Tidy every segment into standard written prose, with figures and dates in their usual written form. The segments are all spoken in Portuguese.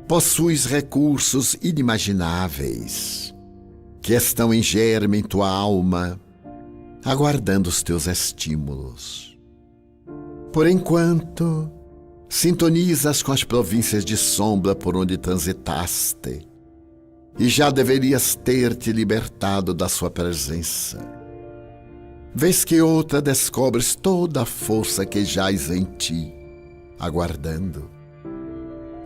Possuis recursos inimagináveis que estão em germe em tua alma, aguardando os teus estímulos. Por enquanto, sintonizas com as províncias de sombra por onde transitaste e já deverias ter te libertado da sua presença. Vez que outra descobres toda a força que jaz em ti, aguardando.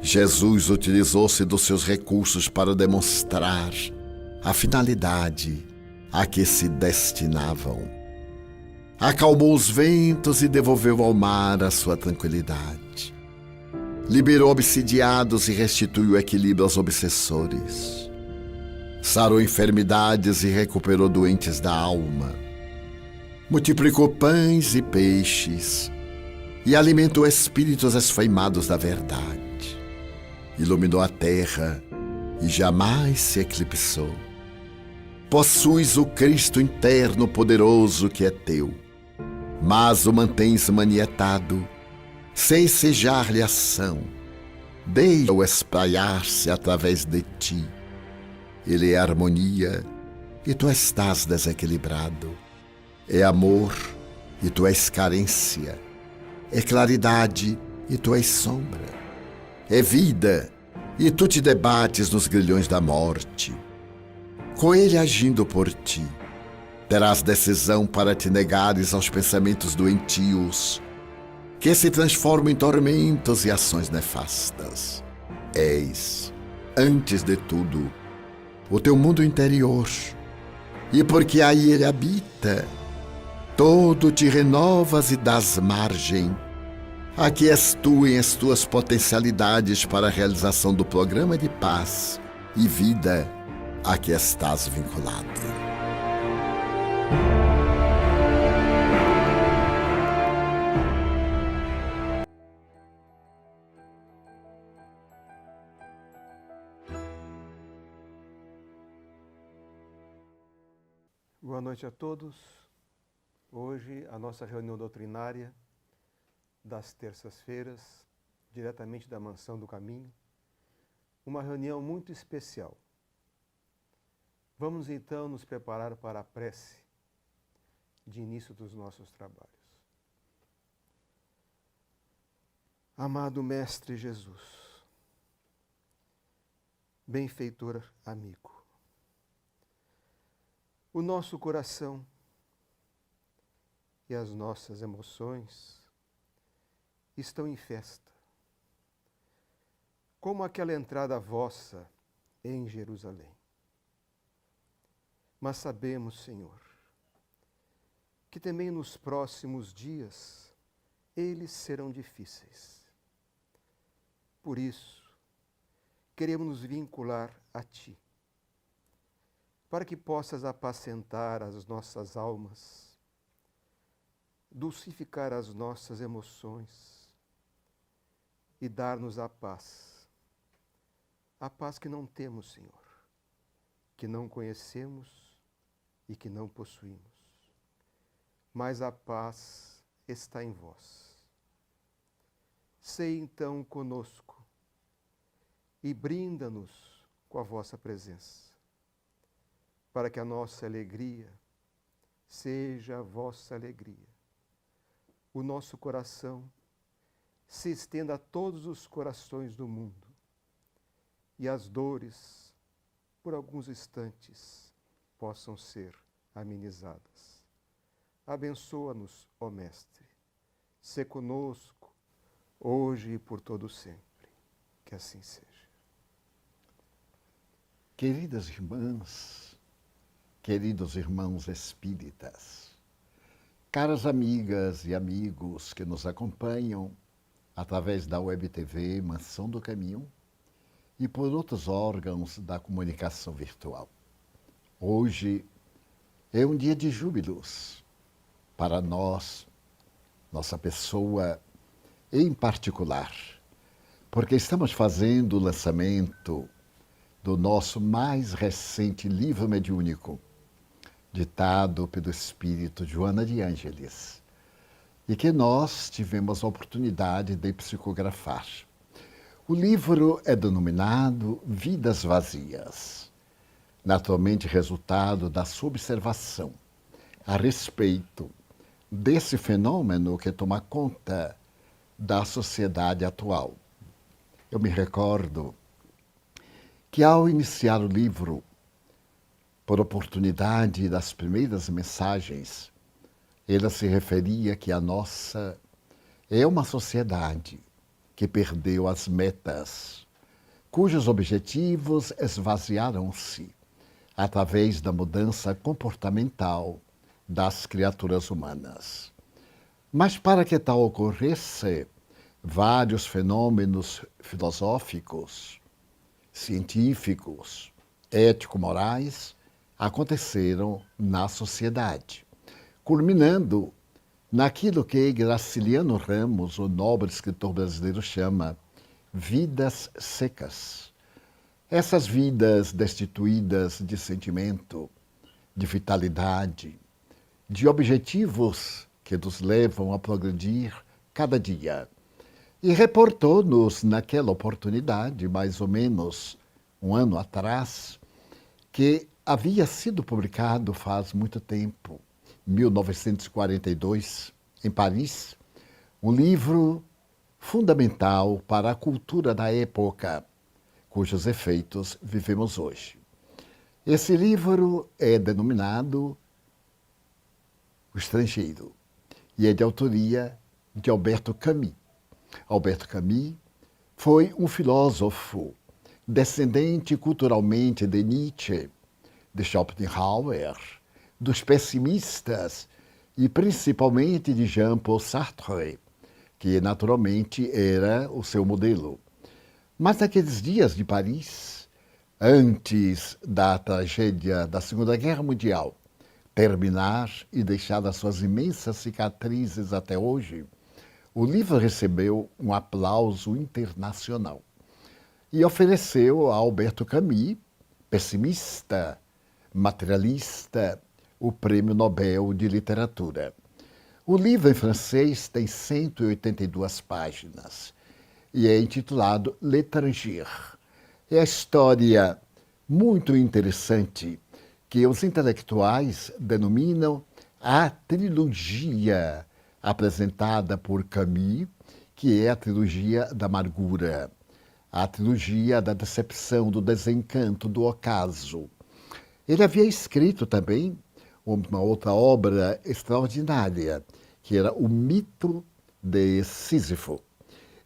Jesus utilizou-se dos seus recursos para demonstrar a finalidade a que se destinavam. Acalmou os ventos e devolveu ao mar a sua tranquilidade. Liberou obsidiados e restituiu equilíbrio aos obsessores. Sarou enfermidades e recuperou doentes da alma. Multiplicou pães e peixes e alimentou espíritos esfaimados da verdade. Iluminou a terra e jamais se eclipsou. Possuis o Cristo interno poderoso que é teu, mas o mantens manietado, sem ensejar-lhe ação. Deixa-o espraiar-se através de ti. Ele é harmonia e tu estás desequilibrado. É amor e tu és carência. É claridade e tu és sombra. É vida e tu te debates nos grilhões da morte. Com ele agindo por ti, terás decisão para te negares aos pensamentos doentios, que se transformam em tormentos e ações nefastas. És, antes de tudo, o teu mundo interior, e porque aí ele habita, todo te renovas e dás margem. Aqui és tu em as tuas potencialidades para a realização do programa de paz e vida a que estás vinculado. Boa noite a todos. Hoje a nossa reunião doutrinária das terças-feiras, diretamente da Mansão do Caminho, uma reunião muito especial. Vamos então nos preparar para a prece de início dos nossos trabalhos. Amado Mestre Jesus, benfeitor amigo, o nosso coração e as nossas emoções estão em festa, como aquela entrada vossa em Jerusalém. Mas sabemos, Senhor, que também nos próximos dias eles serão difíceis. Por isso, queremos nos vincular a Ti, para que possas apacentar as nossas almas, dulcificar as nossas emoções, e dar-nos a paz que não temos, Senhor, que não conhecemos e que não possuímos. Mas a paz está em vós. Sei então conosco e brinda-nos com a vossa presença, para que a nossa alegria seja a vossa alegria. O nosso coração se estenda a todos os corações do mundo e as dores, por alguns instantes, possam ser amenizadas. Abençoa-nos, ó Mestre, sê conosco, hoje e por todo sempre. Que assim seja. Queridas irmãs, queridos irmãos espíritas, caras amigas e amigos que nos acompanham através da Web TV Mansão do Caminho e por outros órgãos da comunicação virtual. Hoje é um dia de júbilos para nós, nossa pessoa em particular, porque estamos fazendo o lançamento do nosso mais recente livro mediúnico, ditado pelo espírito Joana de Ângeles, e que nós tivemos a oportunidade de psicografar. O livro é denominado Vidas Vazias, naturalmente resultado da sua observação a respeito desse fenômeno que toma conta da sociedade atual. Eu me recordo que, ao iniciar o livro, por oportunidade das primeiras mensagens, ele se referia que a nossa é uma sociedade que perdeu as metas, cujos objetivos esvaziaram-se através da mudança comportamental das criaturas humanas. Mas para que tal ocorresse, vários fenômenos filosóficos, científicos, ético-morais aconteceram na sociedade, culminando naquilo que Graciliano Ramos, o nobre escritor brasileiro, chama vidas secas. Essas vidas destituídas de sentimento, de vitalidade, de objetivos que nos levam a progredir cada dia. E reportou-nos naquela oportunidade, mais ou menos um ano atrás, que havia sido publicado faz muito tempo, 1942, em Paris, um livro fundamental para a cultura da época, cujos efeitos vivemos hoje. Esse livro é denominado O Estrangeiro e é de autoria de Albert Camus. Albert Camus foi um filósofo descendente culturalmente de Nietzsche, de Schopenhauer, dos pessimistas e principalmente de Jean-Paul Sartre, que naturalmente era o seu modelo. Mas naqueles dias de Paris, antes da tragédia da Segunda Guerra Mundial terminar e deixar as suas imensas cicatrizes até hoje, o livro recebeu um aplauso internacional e ofereceu a Alberto Camus, pessimista, materialista, o Prêmio Nobel de Literatura. O livro em francês tem 182 páginas e é intitulado L'Étranger. É a história muito interessante que os intelectuais denominam a trilogia apresentada por Camus, que é a trilogia da amargura, a trilogia da decepção, do desencanto, do ocaso. Ele havia escrito também uma outra obra extraordinária, que era o mito de Sísifo.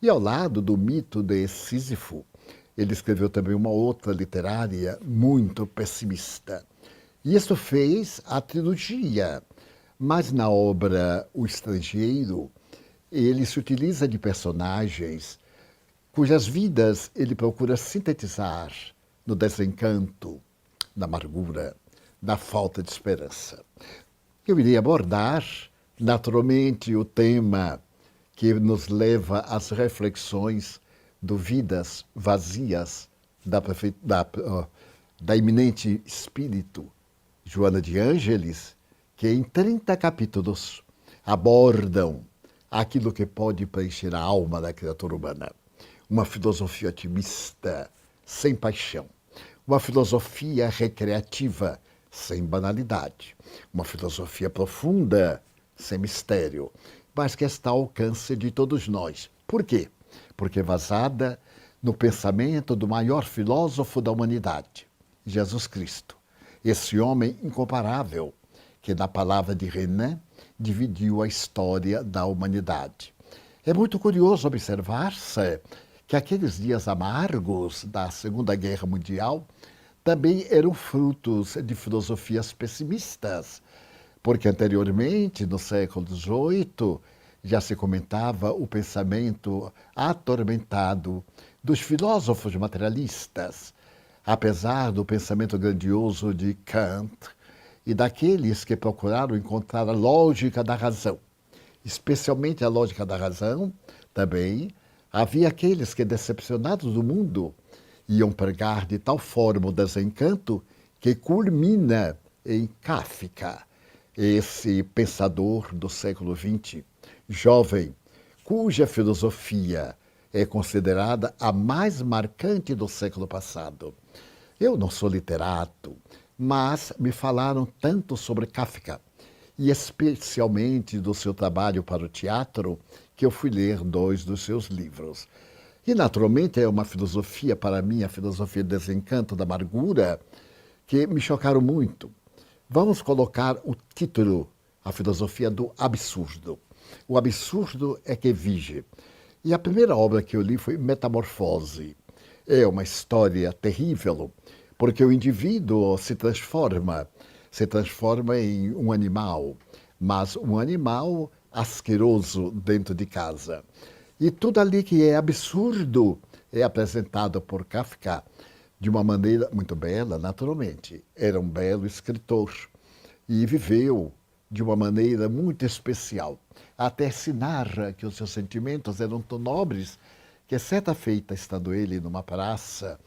E ao lado do mito de Sísifo, ele escreveu também uma outra literária muito pessimista. E isso fez a trilogia. Mas na obra O Estrangeiro, ele se utiliza de personagens cujas vidas ele procura sintetizar no desencanto, na amargura, na falta de esperança. Eu irei abordar, naturalmente, o tema que nos leva às reflexões do Vidas Vazias, da eminente espírito Joana de Ângeles, que em 30 capítulos abordam aquilo que pode preencher a alma da criatura humana. Uma filosofia otimista, sem paixão. Uma filosofia recreativa, sem banalidade. Uma filosofia profunda, sem mistério, mas que está ao alcance de todos nós. Por quê? Porque é vazada no pensamento do maior filósofo da humanidade, Jesus Cristo. Esse homem incomparável, que na palavra de Renan dividiu a história da humanidade. É muito curioso observar-se que aqueles dias amargos da Segunda Guerra Mundial também eram frutos de filosofias pessimistas, porque anteriormente, no século XVIII, já se comentava o pensamento atormentado dos filósofos materialistas, apesar do pensamento grandioso de Kant e daqueles que procuraram encontrar a lógica da razão. Especialmente a lógica da razão, também havia aqueles que, decepcionados do mundo, iam pregar de tal forma o desencanto que culmina em Kafka, esse pensador do século XX, jovem, cuja filosofia é considerada a mais marcante do século passado. Eu não sou literato, mas me falaram tanto sobre Kafka, e especialmente do seu trabalho para o teatro, que eu fui ler 2 dos seus livros. E, naturalmente, é uma filosofia, para mim, a filosofia do desencanto, da amargura, que me chocaram muito. Vamos colocar o título, a filosofia do absurdo. O absurdo é que vige. E a primeira obra que eu li foi Metamorfose. É uma história terrível, porque o indivíduo se transforma em um animal, mas um animal asqueroso dentro de casa. E tudo ali que é absurdo é apresentado por Kafka de uma maneira muito bela, naturalmente. Era um belo escritor e viveu de uma maneira muito especial. Até se narra que os seus sentimentos eram tão nobres que, certa feita, estando ele numa praça,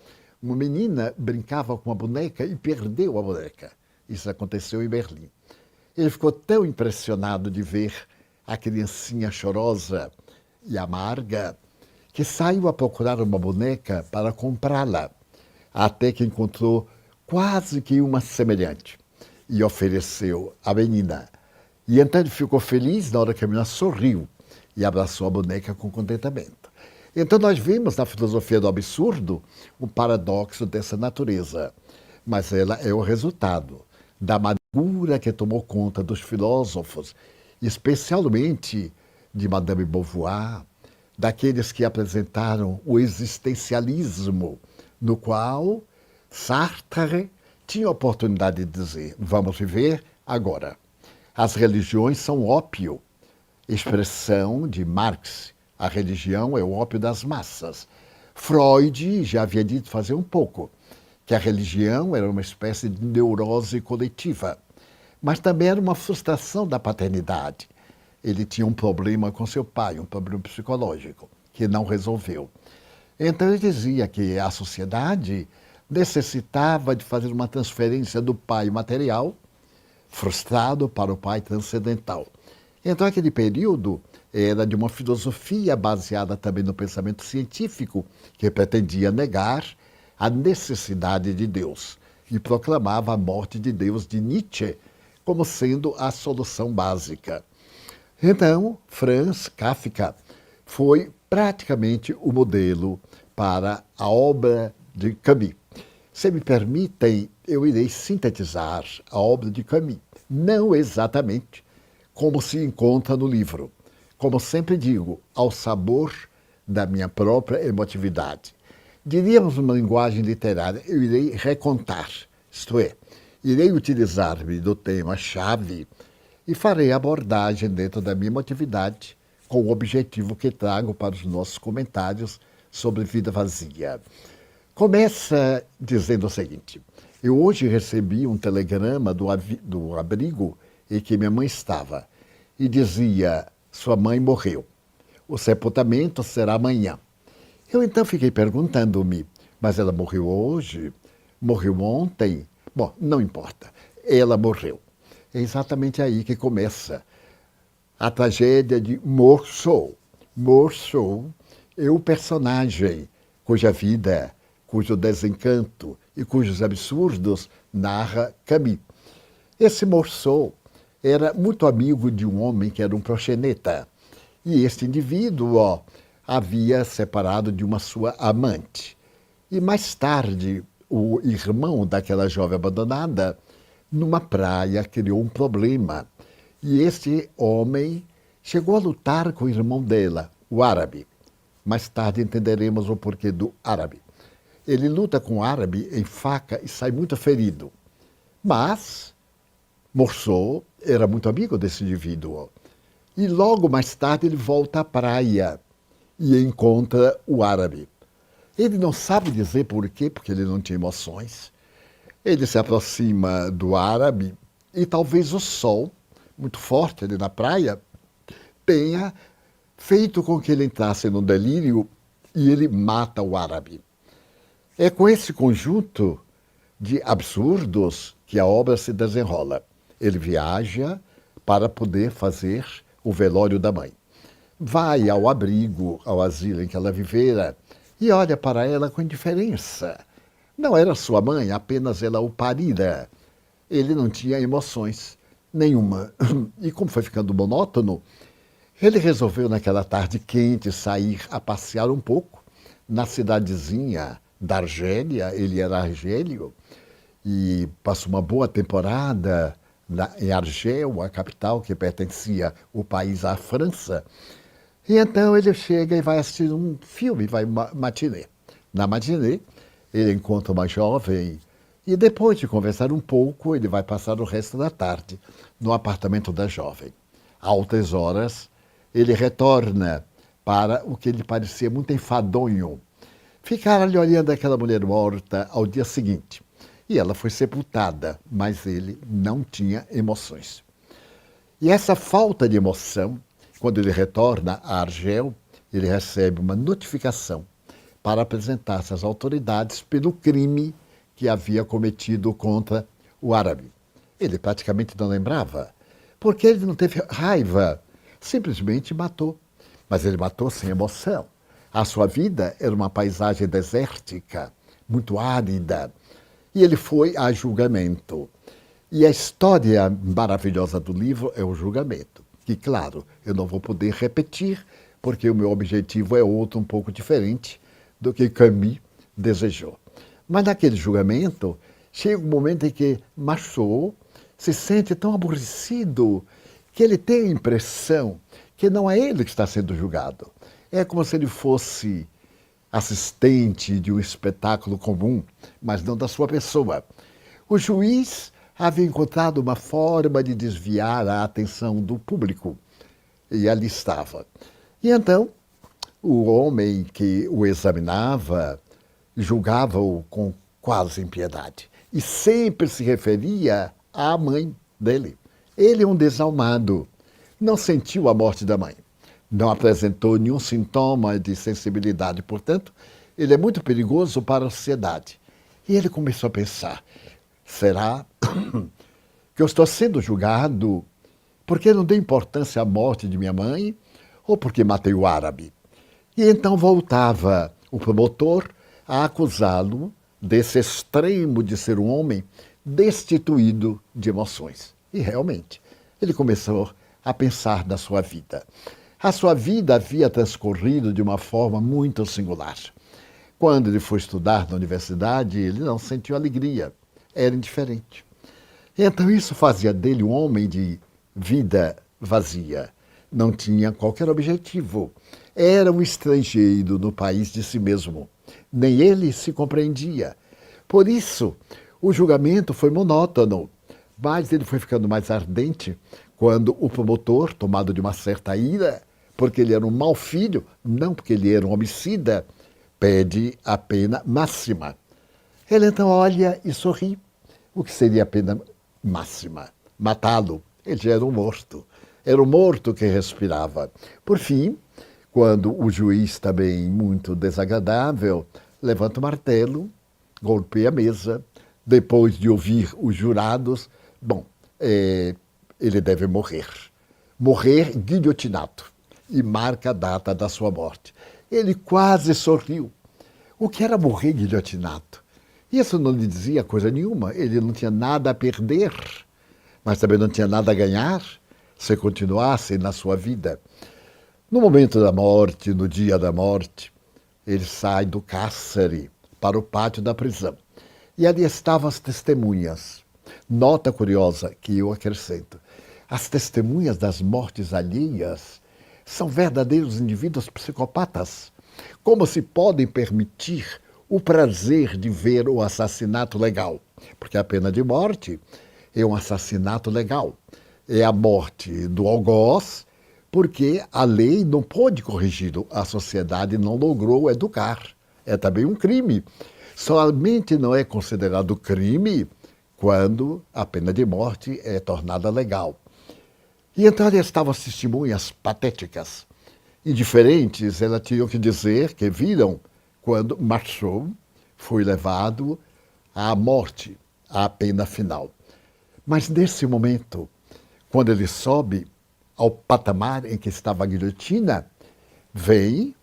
uma menina brincava com uma boneca e perdeu a boneca. Isso aconteceu em Berlim. Ele ficou tão impressionado de ver a criancinha chorosa e amarga que saiu a procurar uma boneca para comprá-la, até que encontrou quase que uma semelhante e ofereceu à menina. E então ele ficou feliz na hora que a menina sorriu e abraçou a boneca com contentamento. Então nós vimos na filosofia do absurdo um paradoxo dessa natureza, mas ela é o resultado da amargura que tomou conta dos filósofos, especialmente de Madame Beauvoir, daqueles que apresentaram o existencialismo, no qual Sartre tinha a oportunidade de dizer: vamos viver agora. As religiões são ópio, expressão de Marx. A religião é o ópio das massas. Freud já havia dito fazer um pouco que a religião era uma espécie de neurose coletiva, mas também era uma frustração da paternidade. Ele tinha um problema com seu pai, um problema psicológico, que não resolveu. Então ele dizia que a sociedade necessitava de fazer uma transferência do pai material, frustrado, para o pai transcendental. Então aquele período era de uma filosofia baseada também no pensamento científico, que pretendia negar a necessidade de Deus e proclamava a morte de Deus de Nietzsche como sendo a solução básica. Então, Franz Kafka foi praticamente o modelo para a obra de Camus. Se me permitem, eu irei sintetizar a obra de Camus, não exatamente como se encontra no livro. Como sempre digo, ao sabor da minha própria emotividade. Diríamos numa linguagem literária, eu irei recontar, isto é, irei utilizar-me do tema-chave e farei a abordagem dentro da minha emotividade com o objetivo que trago para os nossos comentários sobre Vida Vazia. Começa dizendo o seguinte: eu hoje recebi um telegrama do abrigo em que minha mãe estava e dizia: sua mãe morreu. O sepultamento será amanhã. Eu então fiquei perguntando-me, mas ela morreu hoje? Morreu ontem? Bom, não importa. Ela morreu. É exatamente aí que começa a tragédia de Morceau. Morceau é o personagem cuja vida, cujo desencanto e cujos absurdos narra Camus. Esse Morceau era muito amigo de um homem que era um proxeneta. E este indivíduo havia separado de uma sua amante. E mais tarde, o irmão daquela jovem abandonada, numa praia, criou um problema. E este homem chegou a lutar com o irmão dela, o árabe. Mais tarde entenderemos o porquê do árabe. Ele luta com o árabe em faca e sai muito ferido. Mas Morceau era muito amigo desse indivíduo. E logo mais tarde ele volta à praia e encontra o árabe. Ele não sabe dizer por quê, porque ele não tinha emoções. Ele se aproxima do árabe e talvez o sol, muito forte ali na praia, tenha feito com que ele entrasse num delírio e ele mata o árabe. É com esse conjunto de absurdos que a obra se desenrola. Ele viaja para poder fazer o velório da mãe. vai ao abrigo, ao asilo em que ela vivera, e olha para ela com indiferença. Não era sua mãe, apenas ela o parira. Ele não tinha emoções nenhuma. E como foi ficando monótono, ele resolveu naquela tarde quente sair a passear um pouco na cidadezinha da Argélia, ele era argélio, e passou uma boa temporada em Argel, a capital que pertencia o país à França. E então ele chega e vai assistir um filme, vai uma matinê. Na matinê, ele encontra uma jovem e depois de conversar um pouco, ele vai passar o resto da tarde no apartamento da jovem. Altas horas, ele retorna para o que lhe parecia muito enfadonho. Ficar ali olhando aquela mulher morta ao dia seguinte. E ela foi sepultada, mas ele não tinha emoções. E essa falta de emoção, quando ele retorna a Argel, ele recebe uma notificação para apresentar-se às autoridades pelo crime que havia cometido contra o árabe. Ele praticamente não lembrava, porque ele não teve raiva, simplesmente matou. Mas ele matou sem emoção. A sua vida era uma paisagem desértica, muito árida, e ele foi a julgamento. E a história maravilhosa do livro é o julgamento, que, claro, eu não vou poder repetir, porque o meu objetivo é outro, um pouco diferente do que Camus desejou. Mas naquele julgamento, chega um momento em que Marceau se sente tão aborrecido que ele tem a impressão que não é ele que está sendo julgado. É como se ele fosse assistente de um espetáculo comum, mas não da sua pessoa. O juiz havia encontrado uma forma de desviar a atenção do público, e ali estava. E então, o homem que o examinava julgava-o com quase impiedade, e sempre se referia à mãe dele. Ele é um desalmado, não sentiu a morte da mãe. Não apresentou nenhum sintoma de sensibilidade, portanto, ele é muito perigoso para a sociedade. E ele começou a pensar, será que eu estou sendo julgado porque não dei importância à morte de minha mãe ou porque matei o árabe? E então voltava o promotor a acusá-lo desse extremo de ser um homem destituído de emoções. E realmente, ele começou a pensar na sua vida. A sua vida havia transcorrido de uma forma muito singular. Quando ele foi estudar na universidade, ele não sentiu alegria, era indiferente. Então isso fazia dele um homem de vida vazia. Não tinha qualquer objetivo. Era um estrangeiro no país de si mesmo. Nem ele se compreendia. Por isso, o julgamento foi monótono, mas ele foi ficando mais ardente quando o promotor, tomado de uma certa ira, porque ele era um mau filho, não porque ele era um homicida, pede a pena máxima. Ele então olha e sorri. O que seria a pena máxima? Matá-lo. Ele já era um morto. Era um morto que respirava. Por fim, quando o juiz, também muito desagradável, levanta o martelo, golpeia a mesa, depois de ouvir os jurados, ele deve morrer. Morrer guilhotinado. E marca a data da sua morte. Ele quase sorriu. O que era morrer guilhotinado? Isso não lhe dizia coisa nenhuma. Ele não tinha nada a perder, mas também não tinha nada a ganhar se continuasse na sua vida. No momento da morte, no dia da morte, ele sai do cárcere para o pátio da prisão. E ali estavam as testemunhas. Nota curiosa que eu acrescento. As testemunhas das mortes alheias são verdadeiros indivíduos psicopatas. Como se podem permitir o prazer de ver o assassinato legal? Porque a pena de morte é um assassinato legal. É a morte do algoz, porque a lei não pôde corrigi-lo, a sociedade não logrou educar. É também um crime. Somente não é considerado crime quando a pena de morte é tornada legal. E então ali estavam as testemunhas patéticas. Indiferentes, elas tinham que dizer que viram quando Marceau foi levado à morte, à pena final. Mas nesse momento, quando ele sobe ao patamar em que estava a guilhotina, vem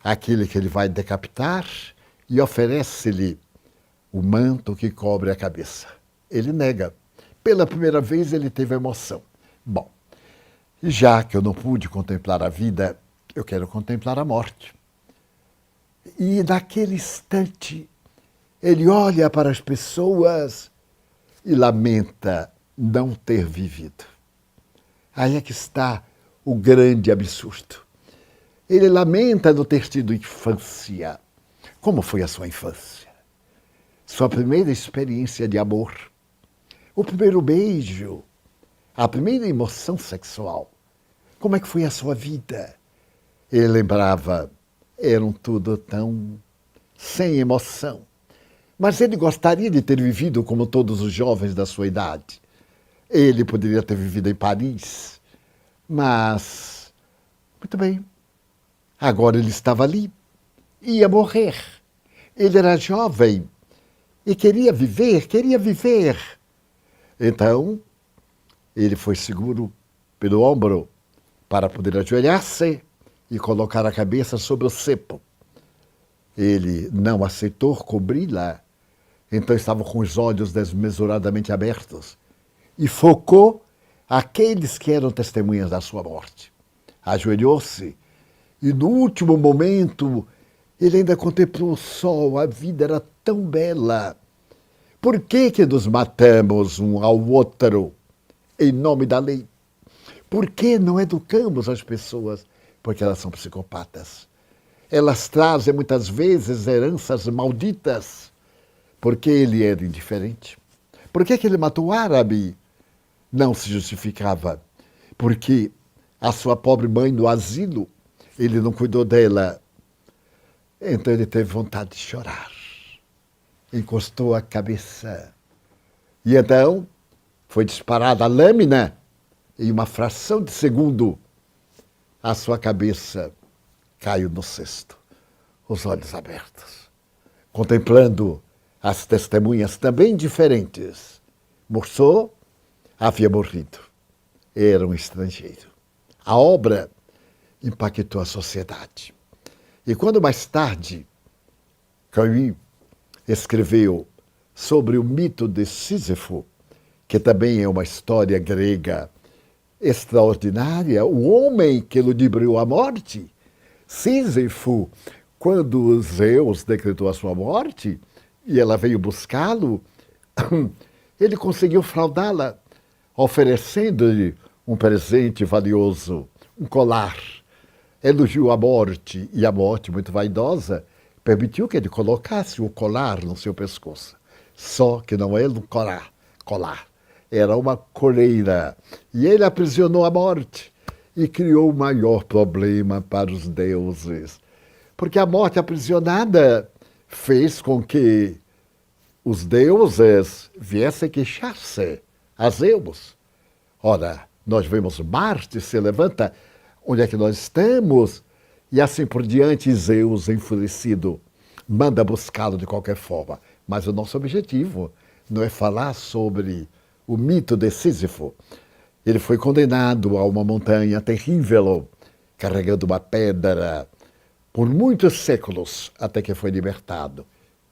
aquele que ele vai decapitar e oferece-lhe o manto que cobre a cabeça. Ele nega. Pela primeira vez ele teve emoção. Bom, já que eu não pude contemplar a vida, eu quero contemplar a morte. E naquele instante, ele olha para as pessoas e lamenta não ter vivido. Aí é que está o grande absurdo. Ele lamenta não ter tido infância. Como foi a sua infância? Sua primeira experiência de amor, o primeiro beijo, a primeira emoção sexual. Como é que foi a sua vida? Ele lembrava, eram tudo tão sem emoção. Mas ele gostaria de ter vivido como todos os jovens da sua idade. Ele poderia ter vivido em Paris, mas, muito bem, agora ele estava ali, ia morrer. Ele era jovem e queria viver, queria viver. Então, ele foi seguro pelo ombro para poder ajoelhar-se e colocar a cabeça sobre o cepo. Ele não aceitou cobri-la, então estava com os olhos desmesuradamente abertos e focou aqueles que eram testemunhas da sua morte. Ajoelhou-se e no último momento ele ainda contemplou o sol, a vida era tão bela. Por que nos matamos um ao outro em nome da lei? Por que não educamos as pessoas? Porque elas são psicopatas. Elas trazem muitas vezes heranças malditas. Por que ele era indiferente? Por que ele matou o árabe? Não se justificava. Porque a sua pobre mãe no asilo, ele não cuidou dela. Então ele teve vontade de chorar. Encostou a cabeça. E então foi disparada a lâmina. Em uma fração de segundo, a sua cabeça caiu no cesto, os olhos abertos, contemplando as testemunhas também diferentes. Morceau havia morrido. Era um estrangeiro. A obra impactou a sociedade. E quando mais tarde Camus escreveu sobre o mito de Sísifo, que também é uma história grega extraordinária, o homem que ludibriou a morte, Sísifo, quando Zeus decretou a sua morte e ela veio buscá-lo, ele conseguiu fraudá-la, oferecendo-lhe um presente valioso, um colar. Elogiou a morte e a morte, muito vaidosa, permitiu que ele colocasse o colar no seu pescoço. Só que não era um colar. Era uma coleira. E ele aprisionou a morte e criou o maior problema para os deuses. Porque a morte aprisionada fez com que os deuses viessem queixar-se a Zeus. Ora, nós vemos Marte se levanta, onde é que nós estamos? E assim por diante, Zeus, enfurecido, manda buscá-lo de qualquer forma. Mas o nosso objetivo não é falar sobre o mito de Sísifo. Ele foi condenado a uma montanha terrível, carregando uma pedra, por muitos séculos, até que foi libertado.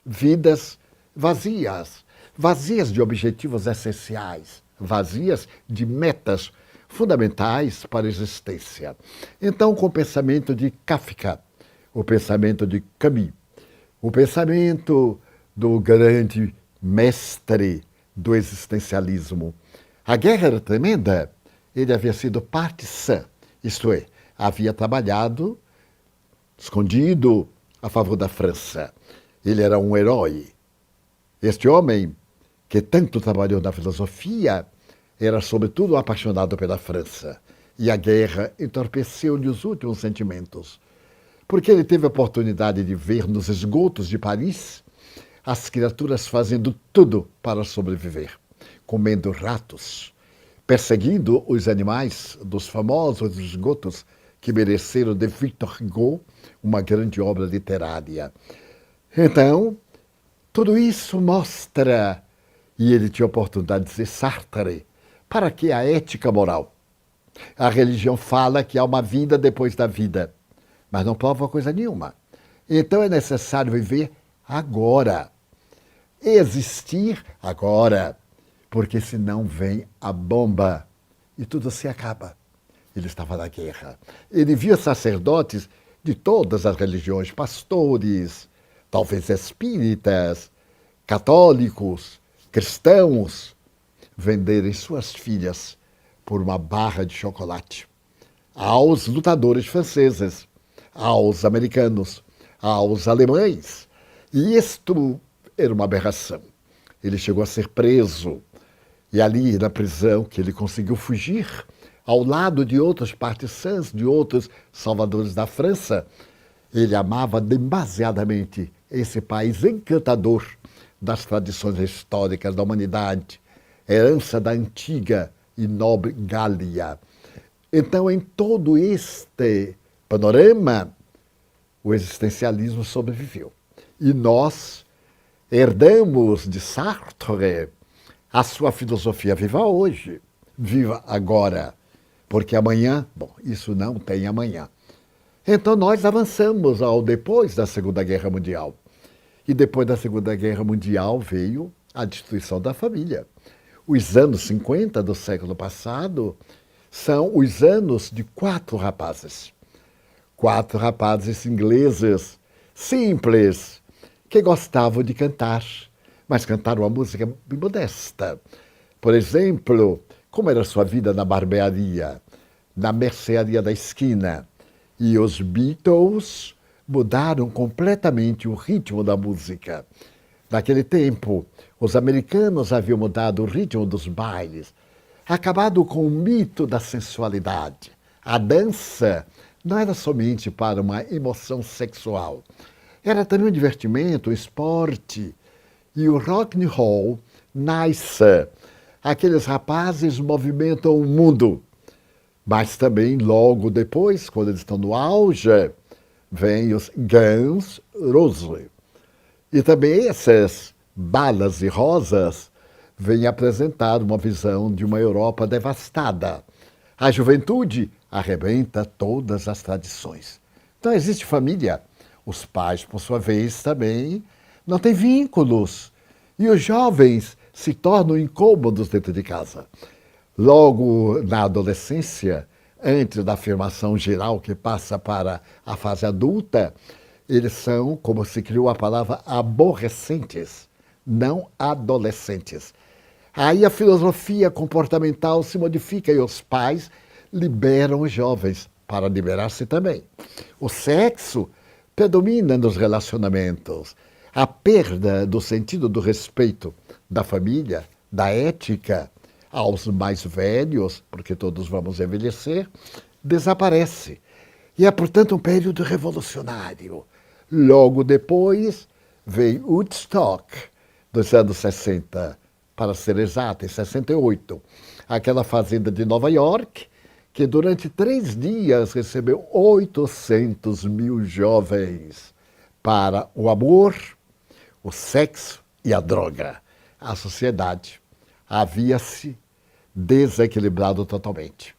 Vidas vazias, vazias de objetivos essenciais, vazias de metas fundamentais para a existência. Então, com o pensamento de Kafka, o pensamento de Camus, o pensamento do grande mestre do existencialismo. A guerra era tremenda. Ele havia sido partisan, isto é, havia trabalhado escondido a favor da França. Ele era um herói. Este homem, que tanto trabalhou na filosofia, era sobretudo apaixonado pela França. E a guerra entorpeceu-lhe os últimos sentimentos. Porque ele teve a oportunidade de ver nos esgotos de Paris as criaturas fazendo tudo para sobreviver, comendo ratos, perseguindo os animais dos famosos esgotos que mereceram de Victor Hugo uma grande obra literária. Então, tudo isso mostra, e ele tinha a oportunidade de dizer Sartre, para que a ética moral? A religião fala que há uma vida depois da vida, mas não prova coisa nenhuma. Então é necessário viver agora. Existir agora, porque senão vem a bomba e tudo se acaba. Ele estava na guerra. Ele via sacerdotes de todas as religiões, pastores, talvez espíritas, católicos, cristãos, venderem suas filhas por uma barra de chocolate aos lutadores franceses, aos americanos, aos alemães. E isto era uma aberração. Ele chegou a ser preso. E ali, na prisão, que ele conseguiu fugir, ao lado de outros partisans, de outros salvadores da França, ele amava demasiadamente esse país encantador das tradições históricas da humanidade, herança da antiga e nobre Gália. Então, em todo este panorama, o existencialismo sobreviveu. E nós herdamos de Sartre a sua filosofia viva hoje, viva agora, porque amanhã, bom, isso não tem amanhã. Então nós avançamos ao depois da Segunda Guerra Mundial. E depois da Segunda Guerra Mundial veio a destruição da família. Os anos 50 do século passado são os anos de 4 rapazes. 4 rapazes ingleses, simples, que gostavam de cantar, mas cantaram uma música modesta. Por exemplo, como era a sua vida na barbearia, na mercearia da esquina. E os Beatles mudaram completamente o ritmo da música. Naquele tempo, os americanos haviam mudado o ritmo dos bailes, acabado com o mito da sensualidade. A dança não era somente para uma emoção sexual, era também um divertimento, um esporte. E o rock and roll nasce. Aqueles rapazes movimentam o mundo. Mas também, logo depois, quando eles estão no auge, vêm os Guns N' Roses. E também essas balas e rosas vêm apresentar uma visão de uma Europa devastada. A juventude arrebenta todas as tradições. Então existe família. Os pais, por sua vez, também não têm vínculos. E os jovens se tornam incômodos dentro de casa. Logo na adolescência, antes da afirmação geral que passa para a fase adulta, eles são, como se criou a palavra, aborrecentes, não adolescentes. Aí a filosofia comportamental se modifica e os pais liberam os jovens para liberar-se também. O sexo predomina nos relacionamentos. A perda do sentido do respeito da família, da ética, aos mais velhos, porque todos vamos envelhecer, desaparece. E é, portanto, um período revolucionário. Logo depois, veio Woodstock, dos anos 60, para ser exato, em 68. Aquela fazenda de Nova York, que durante 3 dias recebeu 800 mil jovens para o amor, o sexo e a droga. A sociedade havia-se desequilibrado totalmente.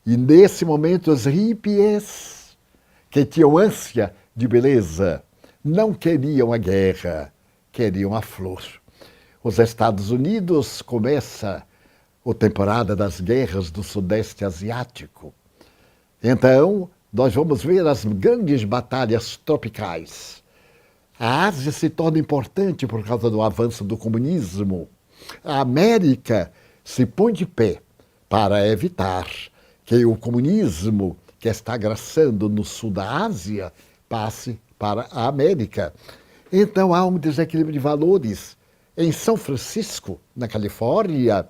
E nesse momento os hippies, que tinham ânsia de beleza, não queriam a guerra, queriam a flor. Os Estados Unidos começa a temporada das guerras do Sudeste Asiático. Então, nós vamos ver as grandes batalhas tropicais. A Ásia se torna importante por causa do avanço do comunismo. A América se põe de pé para evitar que o comunismo, que está graçando no sul da Ásia, passe para a América. Então há um desequilíbrio de valores. Em São Francisco, na Califórnia,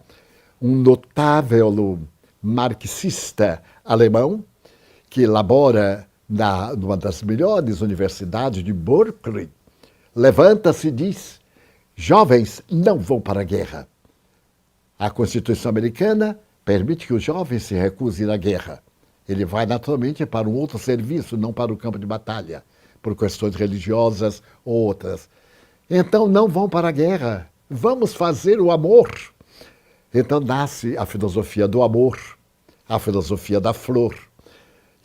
um notável marxista alemão, que elabora numa das melhores universidades de Berkeley, levanta-se e diz: jovens não vão para a guerra. A Constituição americana permite que os jovens se recusem à guerra. Ele vai naturalmente para um outro serviço, não para o campo de batalha, por questões religiosas ou outras. Então não vão para a guerra, vamos fazer o amor. Então nasce a filosofia do amor, a filosofia da flor.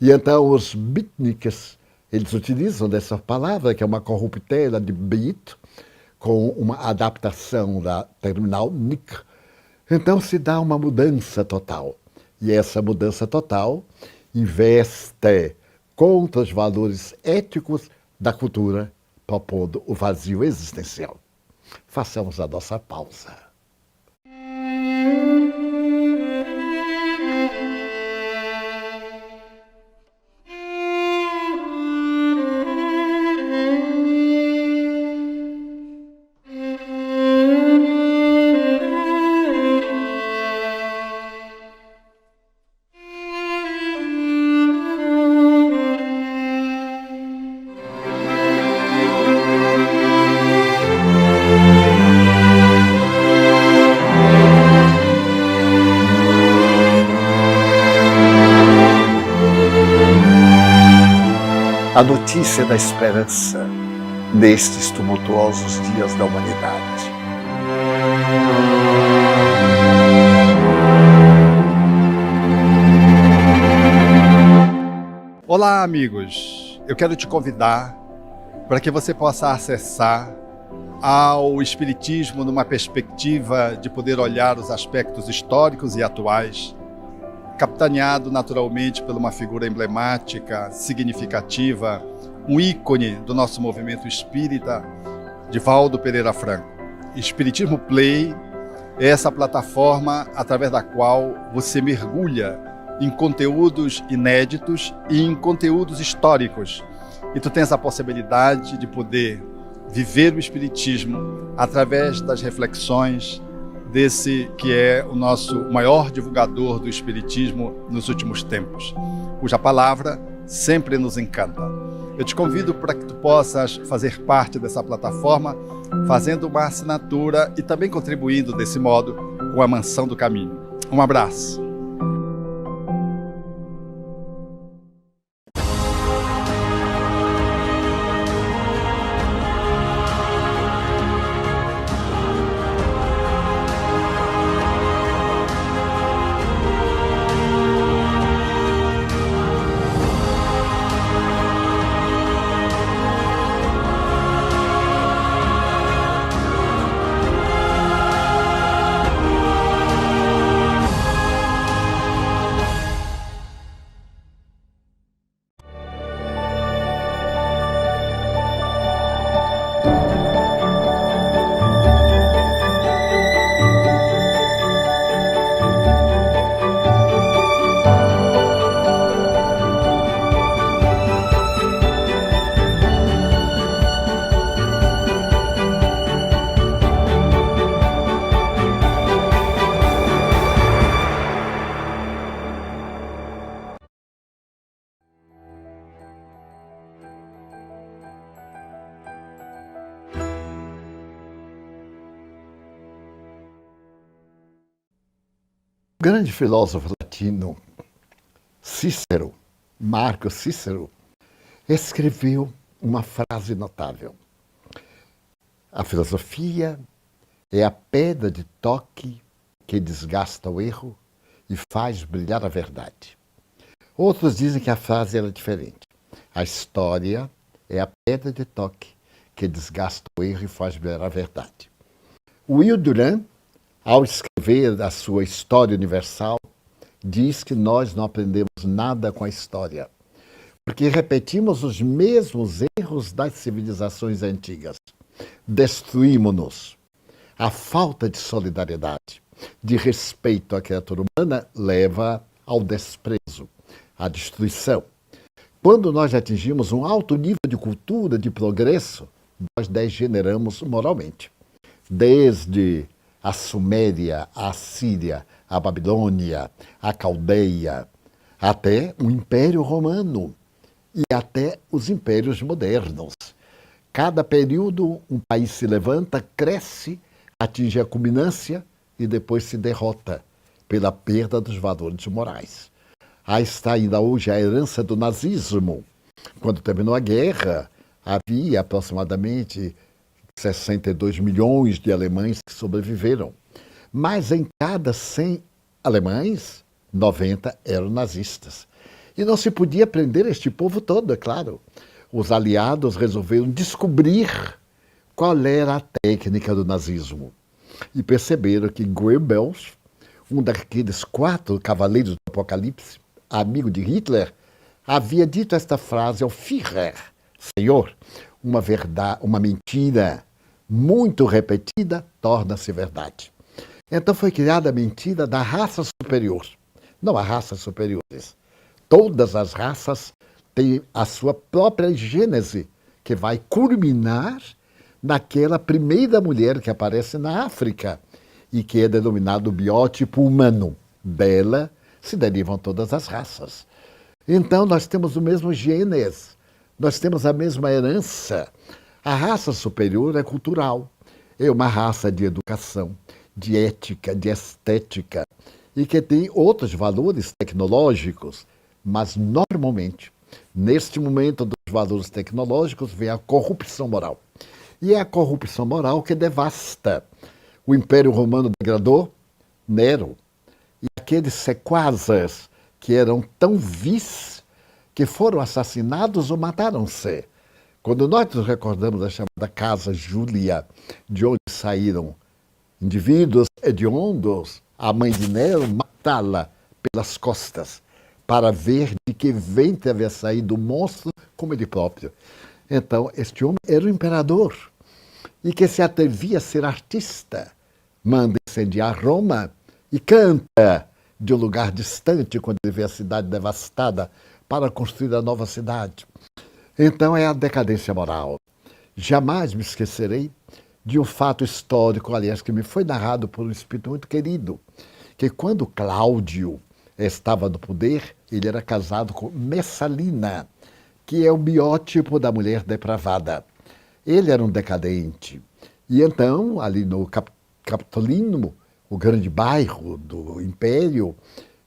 E então os beatniks, eles utilizam dessa palavra, que é uma corruptela de beat, com uma adaptação da terminal nik. Então se dá uma mudança total. E essa mudança total investe contra os valores éticos da cultura, propondo o vazio existencial. Façamos a nossa pausa. A notícia da esperança nestes tumultuosos dias da humanidade. Olá, amigos! Eu quero te convidar para que você possa acessar ao Espiritismo numa perspectiva de poder olhar os aspectos históricos e atuais, capitaneado naturalmente por uma figura emblemática, significativa, um ícone do nosso movimento espírita, Divaldo Pereira Franco. Espiritismo Play é essa plataforma através da qual você mergulha em conteúdos inéditos e em conteúdos históricos. E tu tens a possibilidade de poder viver o Espiritismo através das reflexões desse que é o nosso maior divulgador do Espiritismo nos últimos tempos, cuja palavra sempre nos encanta. Eu te convido para que tu possas fazer parte dessa plataforma, fazendo uma assinatura e também contribuindo desse modo com a Mansão do Caminho. Um abraço. O grande filósofo latino Cícero, Marco Cícero, escreveu uma frase notável. A filosofia é a pedra de toque que desgasta o erro e faz brilhar a verdade. Outros dizem que a frase era diferente. A história é a pedra de toque que desgasta o erro e faz brilhar a verdade. Will Durant, ao escrever a sua História Universal, diz que nós não aprendemos nada com a história, porque repetimos os mesmos erros das civilizações antigas. Destruímos-nos. A falta de solidariedade, de respeito à criatura humana, leva ao desprezo, à destruição. Quando nós atingimos um alto nível de cultura, de progresso, nós degeneramos moralmente. Desde a Suméria, a Assíria, a Babilônia, a Caldeia, até o Império Romano e até os impérios modernos. Cada período um país se levanta, cresce, atinge a culminância e depois se derrota pela perda dos valores morais. Aí está ainda hoje a herança do nazismo. Quando terminou a guerra, havia aproximadamente 62 milhões de alemães que sobreviveram. Mas em cada 100 alemães, 90 eram nazistas. E não se podia prender este povo todo, é claro. Os aliados resolveram descobrir qual era a técnica do nazismo. E perceberam que Goebbels, um daqueles 4 cavaleiros do Apocalipse, amigo de Hitler, havia dito esta frase ao Führer: Senhor, uma mentira muito repetida torna-se verdade. Então foi criada a mentira da raça superior. Não há raças superiores. Todas as raças têm a sua própria gênese, que vai culminar naquela primeira mulher que aparece na África e que é denominado biótipo humano. Dela se derivam todas as raças. Então nós temos o mesmo genes, nós temos a mesma herança. A raça superior é cultural, é uma raça de educação, de ética, de estética, e que tem outros valores tecnológicos, mas normalmente, neste momento dos valores tecnológicos, vem a corrupção moral. E é a corrupção moral que devasta. O Império Romano degradou Nero, e aqueles sequazes que eram tão vis que foram assassinados ou mataram-se. Quando nós nos recordamos da chamada Casa Júlia, de onde saíram indivíduos hediondos, a mãe de Nero matá-la pelas costas, para ver de que ventre havia saído o monstro como ele próprio. Então, este homem era o imperador, e que se atrevia a ser artista, manda incendiar Roma e canta de um lugar distante, quando ele vê a cidade devastada, para construir a nova cidade. Então é a decadência moral. Jamais me esquecerei de um fato histórico, aliás, que me foi narrado por um espírito muito querido, que quando Cláudio estava no poder, ele era casado com Messalina, que é o biótipo da mulher depravada. Ele era um decadente. E então, ali no Capitolino, o grande bairro do Império,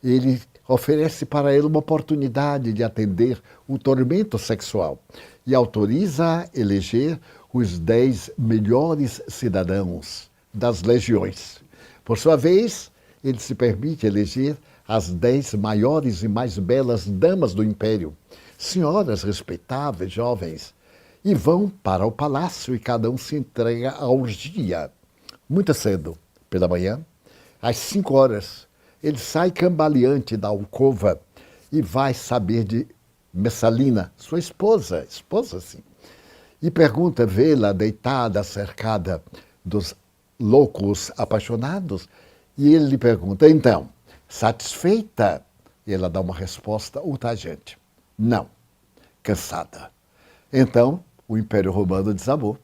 ele oferece para ele uma oportunidade de atender o tormento sexual e autoriza a eleger os 10 melhores cidadãos das legiões. Por sua vez, ele se permite eleger as 10 maiores e mais belas damas do Império, senhoras respeitáveis, jovens, e vão para o palácio e cada um se entrega à orgia. Muito cedo, pela manhã, às 5 horas, ele sai cambaleante da alcova e vai saber de Messalina, sua esposa sim, e pergunta, vê-la deitada, cercada dos loucos apaixonados, e ele lhe pergunta, então, satisfeita? E ela dá uma resposta ultrajante, não, cansada. Então, o Império Romano desabou.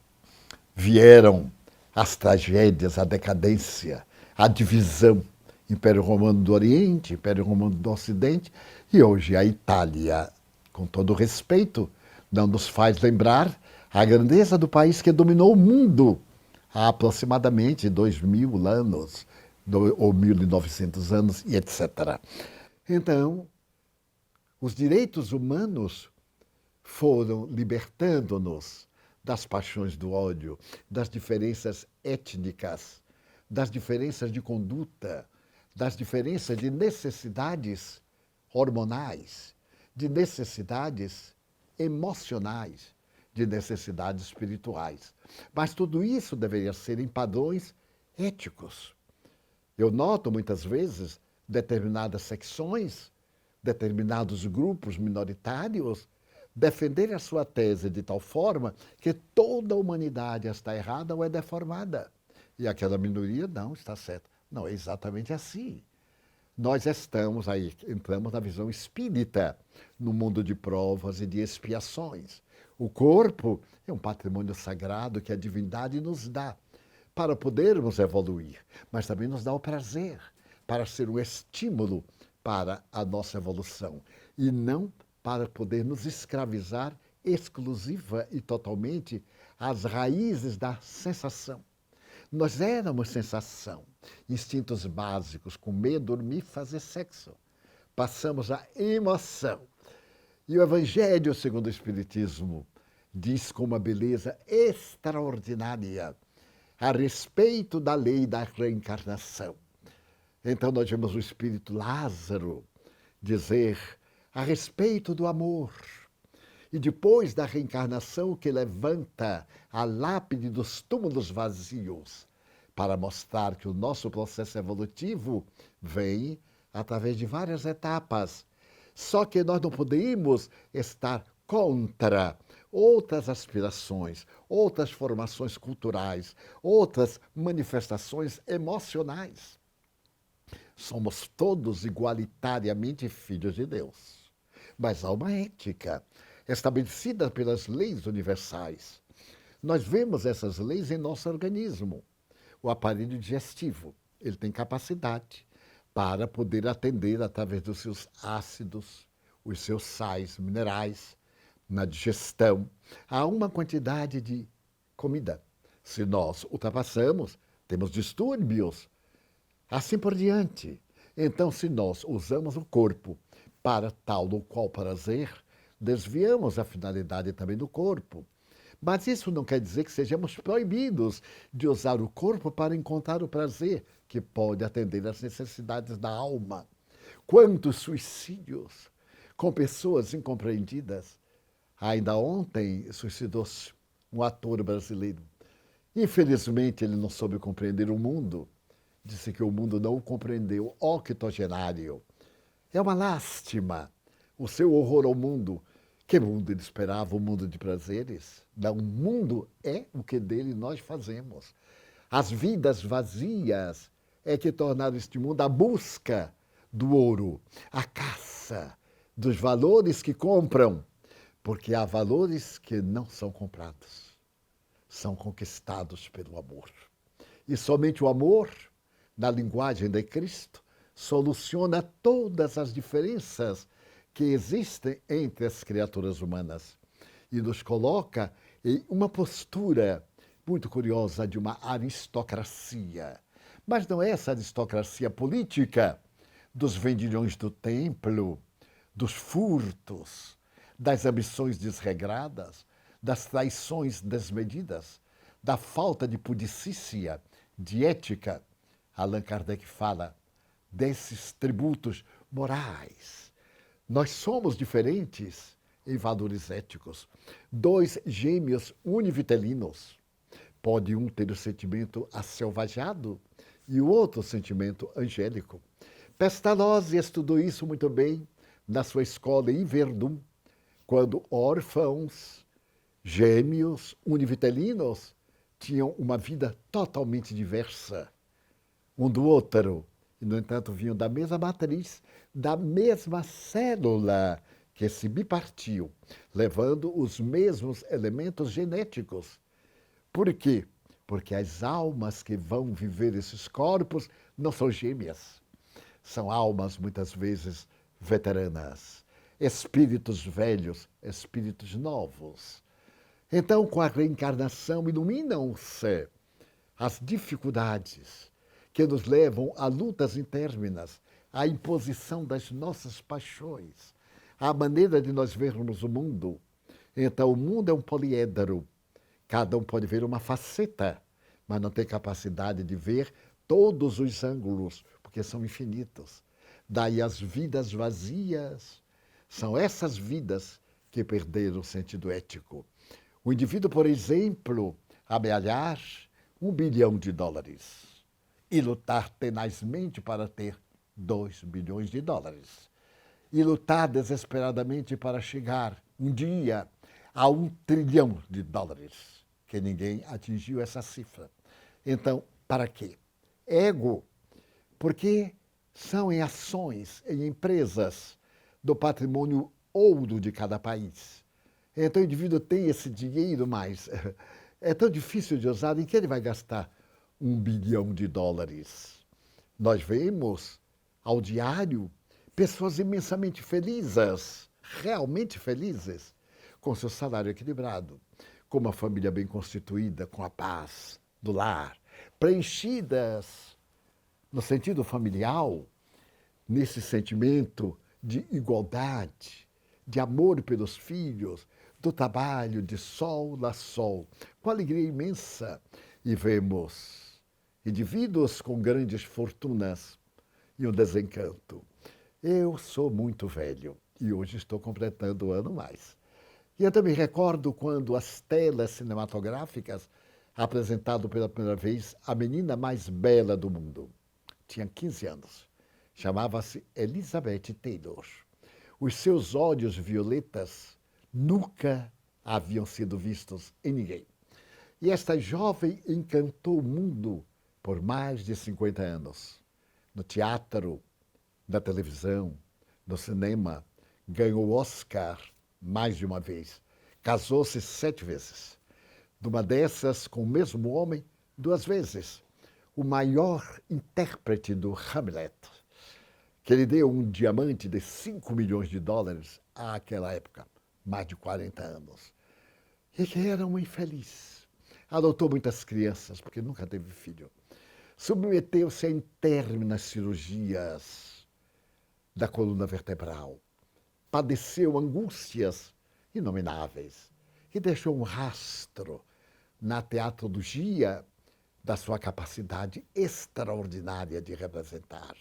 Vieram as tragédias, a decadência, a divisão. Império Romano do Oriente, Império Romano do Ocidente, e hoje a Itália, com todo respeito, não nos faz lembrar a grandeza do país que dominou o mundo há aproximadamente 2000 anos, ou 1900 anos, e etc. Então, os direitos humanos foram libertando-nos das paixões do ódio, das diferenças étnicas, das diferenças de conduta, das diferenças de necessidades hormonais, de necessidades emocionais, de necessidades espirituais. Mas tudo isso deveria ser em padrões éticos. Eu noto muitas vezes determinadas secções, determinados grupos minoritários defenderem a sua tese de tal forma que toda a humanidade está errada ou é deformada. E aquela minoria não está certa. Não, é exatamente assim. Nós estamos aí, entramos na visão espírita, no mundo de provas e de expiações. O corpo é um patrimônio sagrado que a divindade nos dá para podermos evoluir, mas também nos dá o prazer, para ser um estímulo para a nossa evolução e não para poder nos escravizar exclusiva e totalmente às raízes da sensação. Nós éramos sensação, instintos básicos, comer, dormir, fazer sexo. Passamos à emoção. E o Evangelho, segundo o Espiritismo, diz com uma beleza extraordinária a respeito da lei da reencarnação. Então nós vemos o espírito Lázaro dizer a respeito do amor. E depois da reencarnação que levanta a lápide dos túmulos vazios para mostrar que o nosso processo evolutivo vem através de várias etapas. Só que nós não podemos estar contra outras aspirações, outras formações culturais, outras manifestações emocionais. Somos todos igualitariamente filhos de Deus. Mas há uma ética estabelecida pelas leis universais. Nós vemos essas leis em nosso organismo. O aparelho digestivo, ele tem capacidade para poder atender através dos seus ácidos, os seus sais minerais, na digestão, a uma quantidade de comida. Se nós ultrapassamos, temos distúrbios. Assim por diante. Então, se nós usamos o corpo para tal ou qual prazer, desviamos a finalidade também do corpo. Mas isso não quer dizer que sejamos proibidos de usar o corpo para encontrar o prazer que pode atender às necessidades da alma. Quantos suicídios com pessoas incompreendidas. Ainda ontem suicidou-se um ator brasileiro. Infelizmente, ele não soube compreender o mundo. Disse que o mundo não o compreendeu, octogenário. É uma lástima o seu horror ao mundo. Que mundo ele esperava? Um mundo de prazeres? Não, o mundo é o que dele nós fazemos. As vidas vazias é que tornaram este mundo a busca do ouro, a caça dos valores que compram, porque há valores que não são comprados, são conquistados pelo amor. E somente o amor, na linguagem de Cristo, soluciona todas as diferenças que existem entre as criaturas humanas e nos coloca em uma postura muito curiosa de uma aristocracia. Mas não é essa aristocracia política dos vendilhões do templo, dos furtos, das ambições desregradas, das traições desmedidas, da falta de pudicícia, de ética. Allan Kardec fala desses tributos morais. Nós somos diferentes em valores éticos. Dois gêmeos univitelinos. Pode um ter o sentimento aselvajado e o outro o sentimento angélico. Pestalozzi estudou isso muito bem na sua escola em Verdun, quando órfãos, gêmeos univitelinos tinham uma vida totalmente diversa um do outro, e, no entanto, vinham da mesma matriz, da mesma célula que se bipartiu, levando os mesmos elementos genéticos. Por quê? Porque as almas que vão viver esses corpos não são gêmeas. São almas, muitas vezes, veteranas, espíritos velhos, espíritos novos. Então, com a reencarnação, iluminam-se as dificuldades que nos levam a lutas interminas, à imposição das nossas paixões, à maneira de nós vermos o mundo. Então, o mundo é um poliedro. Cada um pode ver uma faceta, mas não tem capacidade de ver todos os ângulos, porque são infinitos. Daí as vidas vazias. São essas vidas que perderam o sentido ético. O indivíduo, por exemplo, amealhar $1 bilhão e lutar tenazmente para ter $2 bilhões e lutar desesperadamente para chegar um dia a $1 trilhão, que ninguém atingiu essa cifra. Então, para quê? Ego, porque são em ações, em empresas do patrimônio ouro de cada país. Então o indivíduo tem esse dinheiro, mas é tão difícil de usar, em que ele vai gastar $1 bilhão? Nós vemos ao diário pessoas imensamente felizes, realmente felizes, com seu salário equilibrado, com uma família bem constituída, com a paz do lar, preenchidas no sentido familiar, nesse sentimento de igualdade, de amor pelos filhos, do trabalho de sol a sol, com alegria imensa. E vemos indivíduos com grandes fortunas, e um desencanto. Eu sou muito velho e hoje estou completando um ano mais. E eu também recordo quando as telas cinematográficas apresentaram pela primeira vez a menina mais bela do mundo. Tinha 15 anos. Chamava-se Elizabeth Taylor. Os seus olhos violetas nunca haviam sido vistos em ninguém. E esta jovem encantou o mundo por mais de 50 anos. No teatro, na televisão, no cinema, ganhou o Oscar mais de uma vez. Casou-se 7 vezes. De uma dessas, com o mesmo homem, 2 vezes. O maior intérprete do Hamlet, que ele deu um diamante de 5 milhões de dólares àquela época, mais de 40 anos. Ele era um infeliz. Adotou muitas crianças, porque nunca teve filho. Submeteu-se a interminas cirurgias da coluna vertebral. Padeceu angústias inomináveis e deixou um rastro na teatrologia da sua capacidade extraordinária de representar.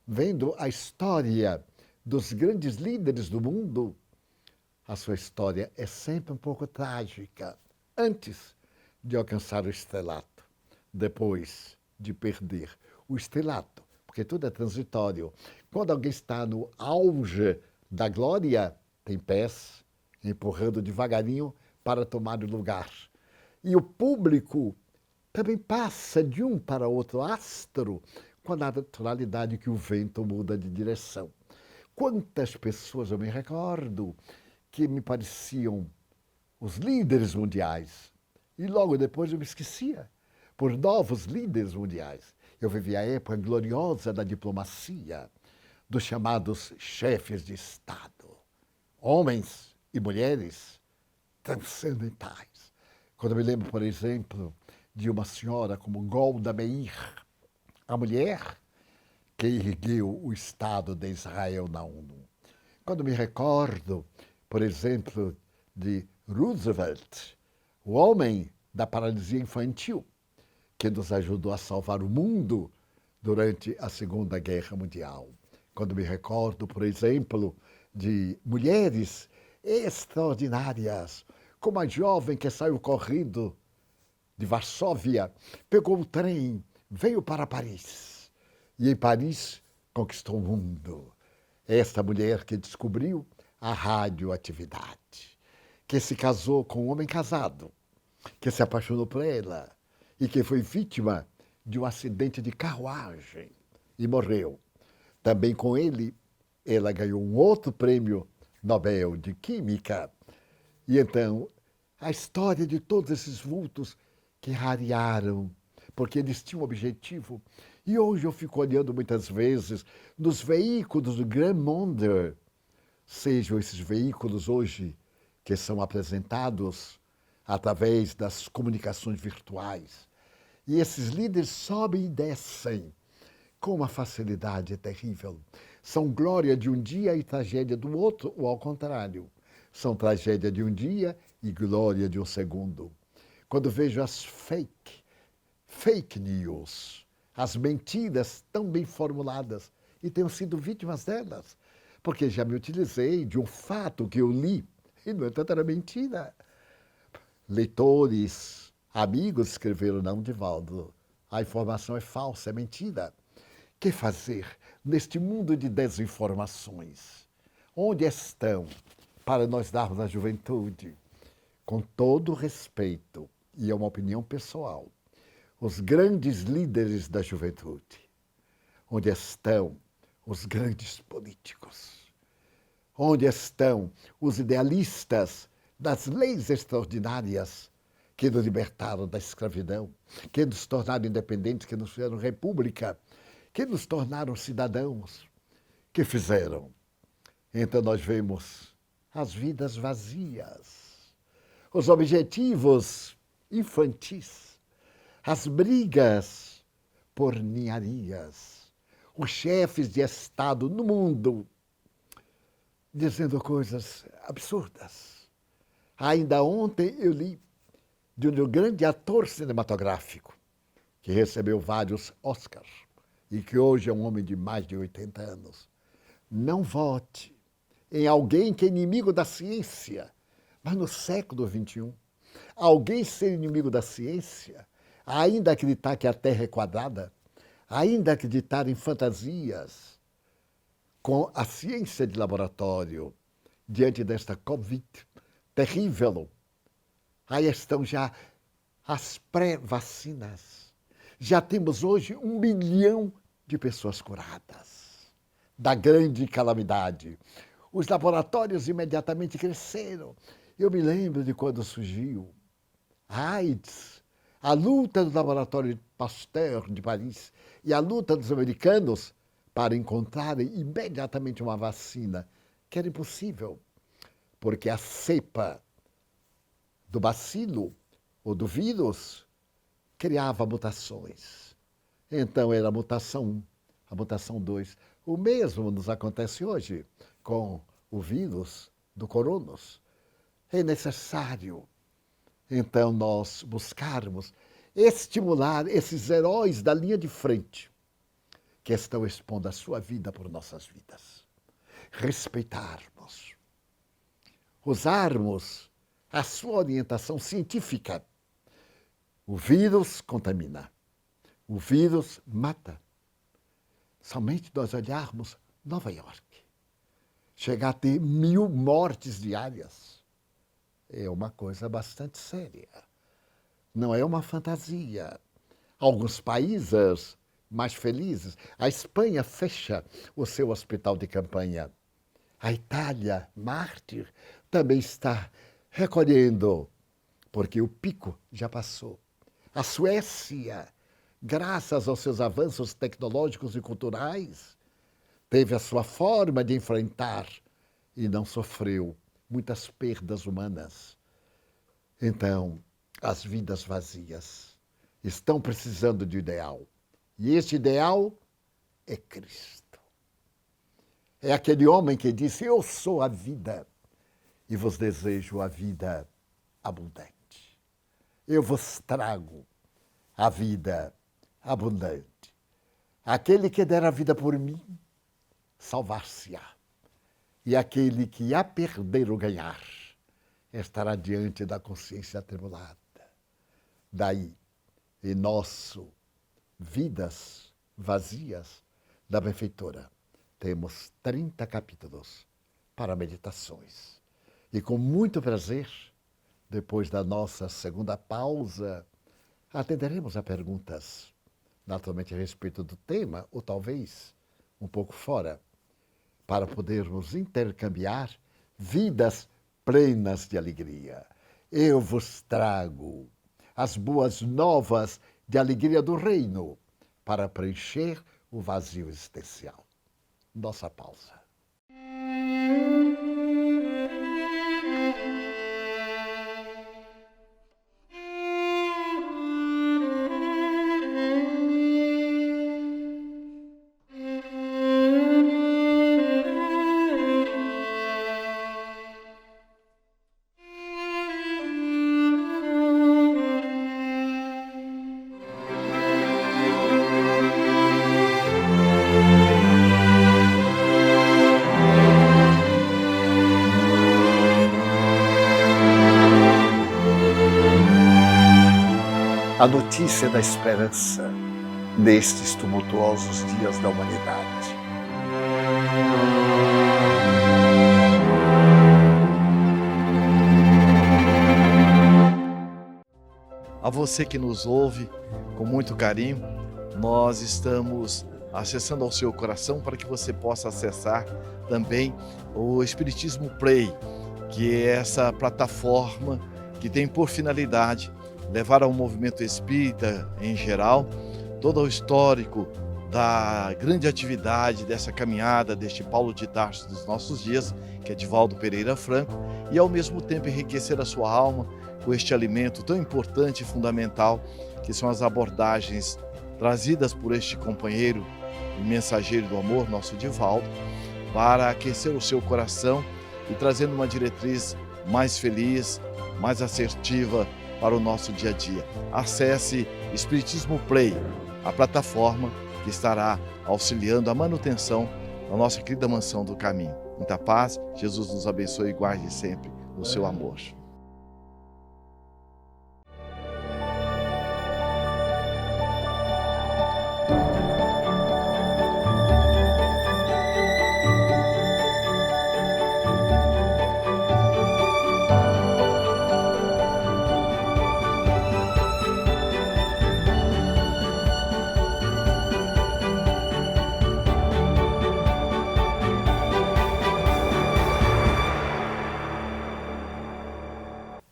Vendo a história dos grandes líderes do mundo, a sua história é sempre um pouco trágica, antes de alcançar o estrelato, depois de perder o estrelato, porque tudo é transitório. Quando alguém está no auge da glória, tem pés empurrando devagarinho para tomar o lugar. E o público também passa de um para outro astro com a naturalidade que o vento muda de direção. Quantas pessoas eu me recordo que me pareciam os líderes mundiais e logo depois eu me esquecia por novos líderes mundiais. Eu vivi a época gloriosa da diplomacia, dos chamados chefes de Estado, homens e mulheres transcendentais. Quando eu me lembro, por exemplo, de uma senhora como Golda Meir, a mulher que ergueu o Estado de Israel na ONU. Quando me recordo, por exemplo, de Roosevelt, o homem da paralisia infantil, que nos ajudou a salvar o mundo durante a Segunda Guerra Mundial. Quando me recordo, por exemplo, de mulheres extraordinárias, como a jovem que saiu correndo de Varsóvia, pegou o trem, veio para Paris e em Paris conquistou o mundo. Esta mulher que descobriu a radioatividade, que se casou com um homem casado, que se apaixonou por ela e que foi vítima de um acidente de carruagem e morreu. Também com ele, ela ganhou um outro prêmio Nobel de Química. E então, a história de todos esses vultos que rarearam, porque eles tinham um objetivo. E hoje eu fico olhando muitas vezes nos veículos do Grand Monde, sejam esses veículos hoje que são apresentados através das comunicações virtuais. E esses líderes sobem e descem com uma facilidade terrível. São glória de um dia e tragédia do outro, ou ao contrário. São tragédia de um dia e glória de um segundo. Quando vejo as fake news, as mentiras tão bem formuladas, e tenho sido vítimas delas, porque já me utilizei de um fato que eu li, e no entanto era mentira. Leitores, amigos escreveram, não, Divaldo, a informação é falsa, é mentira. O que fazer neste mundo de desinformações? Onde estão, para nós darmos à juventude, com todo respeito, e é uma opinião pessoal, os grandes líderes da juventude? Onde estão os grandes políticos? Onde estão os idealistas das leis extraordinárias que nos libertaram da escravidão, que nos tornaram independentes, que nos fizeram república, que nos tornaram cidadãos? Que fizeram? Então nós vemos as vidas vazias, os objetivos infantis, as brigas por ninharias, os chefes de Estado no mundo dizendo coisas absurdas. Ainda ontem eu li de um grande ator cinematográfico que recebeu vários Oscars, e que hoje é um homem de mais de 80 anos, não vote em alguém que é inimigo da ciência, mas no século XXI, alguém ser inimigo da ciência, ainda acreditar que a Terra é quadrada, ainda acreditar em fantasias com a ciência de laboratório, diante desta Covid terrível, aí estão já as pré-vacinas. Já temos hoje 1 milhão de pessoas curadas da grande calamidade. Os laboratórios imediatamente cresceram. Eu me lembro de quando surgiu a AIDS, a luta do laboratório Pasteur de Paris e a luta dos americanos para encontrarem imediatamente uma vacina, que era impossível, porque a cepa do bacilo ou do vírus criava mutações. Então era a mutação 1, a mutação 2. O mesmo nos acontece hoje com o vírus do coronavírus. É necessário, então, nós buscarmos estimular esses heróis da linha de frente que estão expondo a sua vida por nossas vidas. Respeitarmos, usarmos a sua orientação científica. O vírus contamina, o vírus mata. Somente nós olharmos Nova York, chegar a ter 1000 mortes diárias, é uma coisa bastante séria. Não é uma fantasia. Alguns países mais felizes, a Espanha fecha o seu hospital de campanha. A Itália, mártir, também está recolhendo, porque o pico já passou. A Suécia, graças aos seus avanços tecnológicos e culturais, teve a sua forma de enfrentar e não sofreu muitas perdas humanas. Então, as vidas vazias estão precisando de ideal. E este ideal é Cristo. É aquele homem que disse: eu sou a vida e vos desejo a vida abundante. Eu vos trago a vida abundante. Aquele que der a vida por mim, salvar-se-á. E aquele que a perder ou ganhar, estará diante da consciência atribulada. Daí, em nosso Vidas Vazias da Benfeitora, temos 30 capítulos para meditações. E com muito prazer, depois da nossa segunda pausa, atenderemos a perguntas, naturalmente a respeito do tema, ou talvez um pouco fora, para podermos intercambiar vidas plenas de alegria. Eu vos trago as boas novas de alegria do reino para preencher o vazio existencial. Nossa pausa. A notícia da esperança nestes tumultuosos dias da humanidade. A você que nos ouve com muito carinho, nós estamos acessando ao seu coração para que você possa acessar também o Espiritismo Play, que é essa plataforma que tem por finalidade levar ao movimento espírita em geral todo o histórico da grande atividade dessa caminhada deste Paulo de Tarso dos nossos dias, que é Divaldo Pereira Franco, e ao mesmo tempo enriquecer a sua alma com este alimento tão importante e fundamental que são as abordagens trazidas por este companheiro e mensageiro do amor, nosso Divaldo, para aquecer o seu coração e trazendo uma diretriz mais feliz, mais assertiva para o nosso dia a dia. Acesse Espiritismo Play, a plataforma que estará auxiliando a manutenção da nossa querida mansão do caminho. Muita paz, Jesus nos abençoe e guarde sempre no seu amor.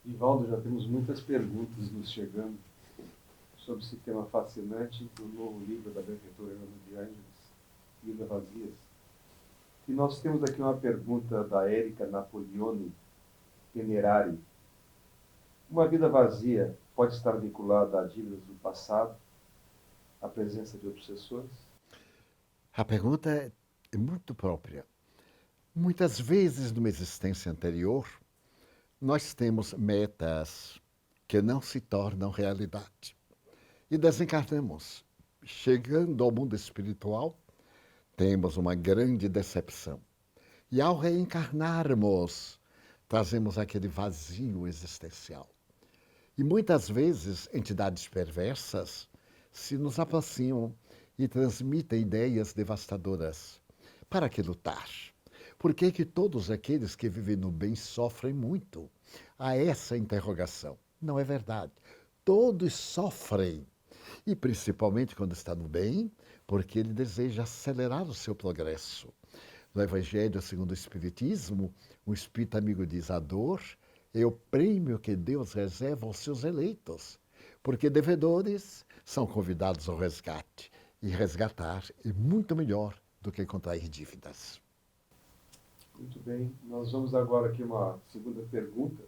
Divaldo, já temos muitas perguntas nos chegando sobre esse tema fascinante do novo livro da benfeitora Joana de Ângeles, Vidas Vazias. E nós temos aqui uma pergunta da Érica Napoleone Tenerari. Uma vida vazia pode estar vinculada a dívidas do passado, à presença de obsessores? A pergunta é muito própria. Muitas vezes, numa existência anterior, nós temos metas que não se tornam realidade. E desencarnamos. Chegando ao mundo espiritual, temos uma grande decepção. E ao reencarnarmos, trazemos aquele vazio existencial. E muitas vezes, entidades perversas se nos aproximam e transmitem ideias devastadoras. Para que lutar? Por que que todos aqueles que vivem no bem sofrem muito? Há essa interrogação. Não é verdade. Todos sofrem. E principalmente quando está no bem, porque ele deseja acelerar o seu progresso. No Evangelho segundo o Espiritismo, o Espírito amigo diz: a dor é o prêmio que Deus reserva aos seus eleitos, porque devedores são convidados ao resgate. E resgatar é muito melhor do que contrair dívidas. Muito bem. Nós vamos agora aqui uma segunda pergunta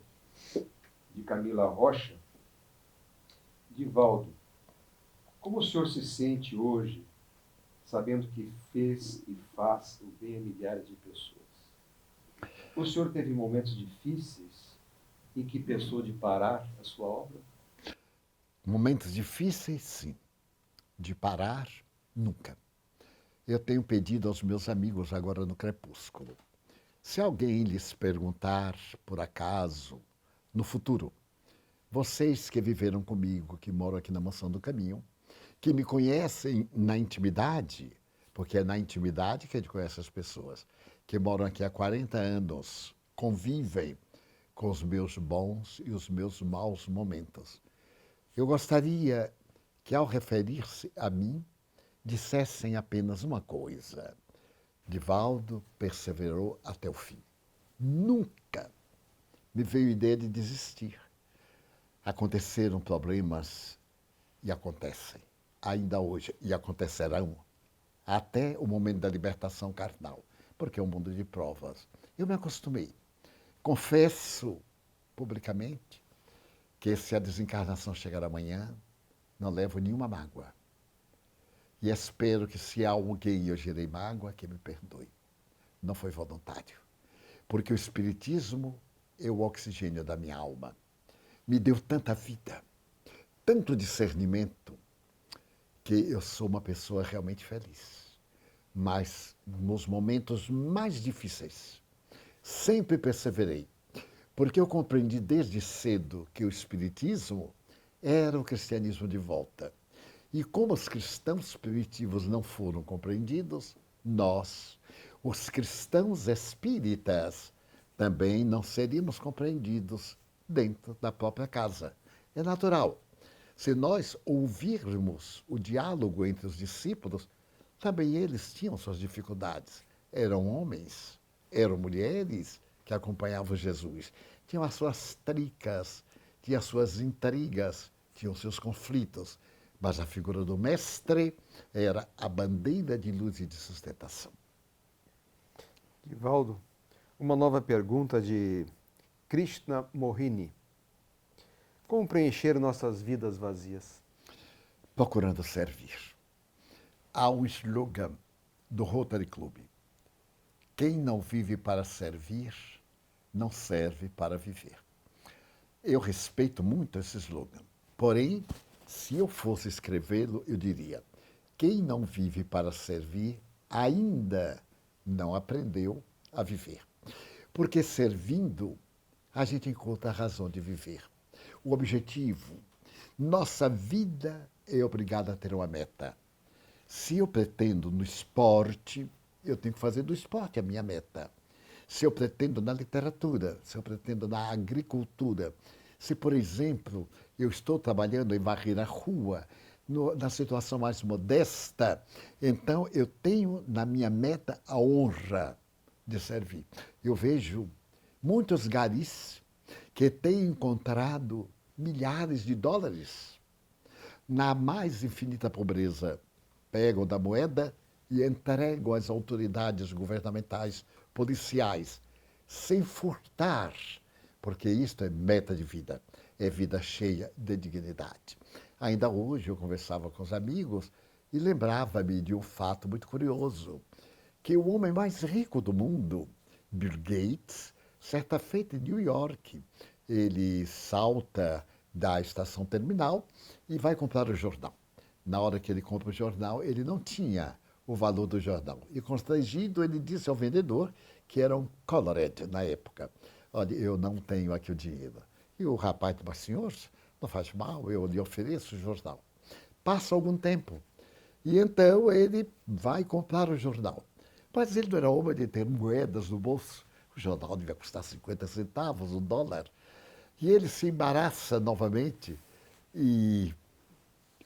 de Camila Rocha. Divaldo, como o senhor se sente hoje, sabendo que fez e faz o bem a milhares de pessoas? O senhor teve momentos difíceis em que pensou de parar a sua obra? Momentos difíceis, sim. De parar, nunca. Eu tenho pedido aos meus amigos agora no crepúsculo. Se alguém lhes perguntar, por acaso, no futuro, vocês que viveram comigo, que moram aqui na Mansão do Caminho, que me conhecem na intimidade, porque é na intimidade que a gente conhece as pessoas, que moram aqui há 40 anos, convivem com os meus bons e os meus maus momentos. Eu gostaria que, ao referir-se a mim, dissessem apenas uma coisa: Divaldo perseverou até o fim. Nunca me veio a ideia de desistir. Aconteceram problemas e acontecem, ainda hoje, e acontecerão até o momento da libertação carnal, porque é um mundo de provas. Eu me acostumei. Confesso publicamente que, se a desencarnação chegar amanhã, não levo nenhuma mágoa. E espero que, se há alguém eu gerei mágoa, que me perdoe. Não foi voluntário. Porque o Espiritismo é o oxigênio da minha alma. Me deu tanta vida, tanto discernimento, que eu sou uma pessoa realmente feliz. Mas, nos momentos mais difíceis, sempre perseverei. Porque eu compreendi desde cedo que o Espiritismo era o cristianismo de volta. E como os cristãos primitivos não foram compreendidos, nós, os cristãos espíritas, também não seríamos compreendidos dentro da própria casa. É natural. Se nós ouvirmos o diálogo entre os discípulos, também eles tinham suas dificuldades. Eram homens, eram mulheres que acompanhavam Jesus. Tinham as suas tricas, tinham as suas intrigas, tinham seus conflitos. Mas a figura do mestre era a bandeira de luz e de sustentação. Divaldo, uma nova pergunta de Krishna Mohini. Como preencher nossas vidas vazias? Procurando servir. Há um slogan do Rotary Club: quem não vive para servir, não serve para viver. Eu respeito muito esse slogan. Porém, se eu fosse escrevê-lo, eu diria: quem não vive para servir ainda não aprendeu a viver. Porque servindo, a gente encontra a razão de viver. O objetivo. Nossa vida é obrigada a ter uma meta. Se eu pretendo no esporte, eu tenho que fazer do esporte a minha meta. Se eu pretendo na literatura, se eu pretendo na agricultura, se, por exemplo, eu estou trabalhando em varrer a rua, na situação mais modesta, então eu tenho na minha meta a honra de servir. Eu vejo muitos garis que têm encontrado milhares de dólares na mais infinita pobreza. Pegam da moeda e entregam às autoridades governamentais, policiais, sem furtar, porque isto é meta de vida, é vida cheia de dignidade. Ainda hoje eu conversava com os amigos e lembrava-me de um fato muito curioso, que o homem mais rico do mundo, Bill Gates, certa feita em New York, ele salta da estação terminal e vai comprar o jornal. Na hora que ele compra o jornal, ele não tinha o valor do jornal. E constrangido, ele disse ao vendedor, que era um colored na época, olha, eu não tenho aqui o dinheiro. E o rapaz disse, mas senhor, não faz mal, eu lhe ofereço o jornal. Passa algum tempo. E então ele vai comprar o jornal. Mas ele não era homem de ter moedas no bolso. O jornal devia custar 50 centavos, $1. E ele se embaraça novamente e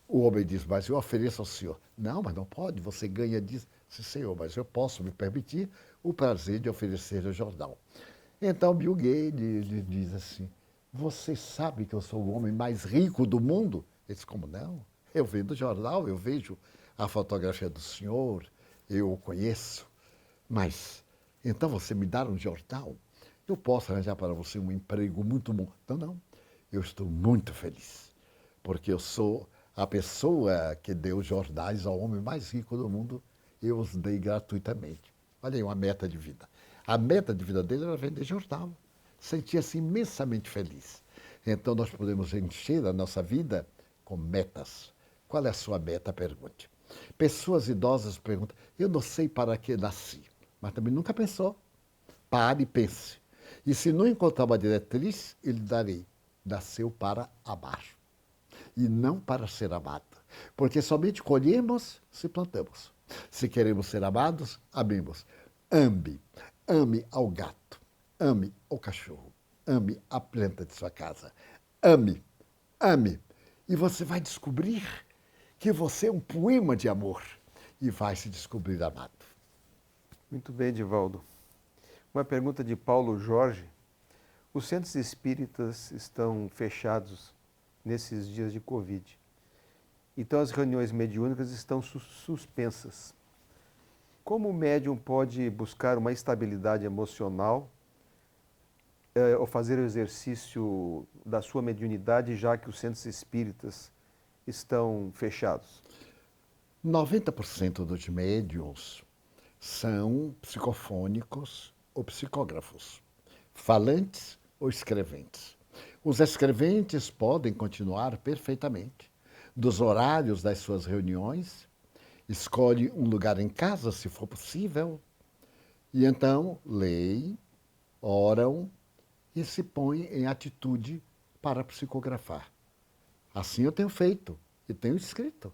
o homem diz, mas eu ofereço ao senhor. Não, mas não pode, você ganha disso. Sim, senhor, mas eu posso me permitir o prazer de oferecer o jornal. Então Bill Gates lhe diz assim, você sabe que eu sou o homem mais rico do mundo? Ele diz, como não? Eu vendo jornal, eu vejo a fotografia do senhor, eu o conheço. Mas, então você me dá um jornal? Eu posso arranjar para você um emprego muito bom. Não, eu estou muito feliz, porque eu sou a pessoa que deu jornais ao homem mais rico do mundo, eu os dei gratuitamente. Olha aí, uma meta de vida. A meta de vida dele era vender jornal. Sentia-se imensamente feliz. Então nós podemos encher a nossa vida com metas. Qual é a sua meta? Pergunte. Pessoas idosas perguntam, eu não sei para que nasci, mas também nunca pensou. Pare e pense. E se não encontrar uma diretriz, eu lhe darei. Nasceu para amar e não para ser amado. Porque somente colhemos se plantamos. Se queremos ser amados, amemos. Ame. Ame ao gato. Ame ao cachorro. Ame a planta de sua casa. Ame. Ame. E você vai descobrir que você é um poema de amor e vai se descobrir amado. Muito bem, Divaldo. Uma pergunta de Paulo Jorge. Os centros espíritas estão fechados nesses dias de Covid. Então as reuniões mediúnicas estão suspensas. Como o médium pode buscar uma estabilidade emocional ou fazer o exercício da sua mediunidade, já que os centros espíritas estão fechados? 90% dos médiuns são psicofônicos ou psicógrafos, falantes ou escreventes. Os escreventes podem continuar perfeitamente dos horários das suas reuniões, escolhe um lugar em casa, se for possível, e então leem, oram e se põem em atitude para psicografar. Assim eu tenho feito e tenho escrito,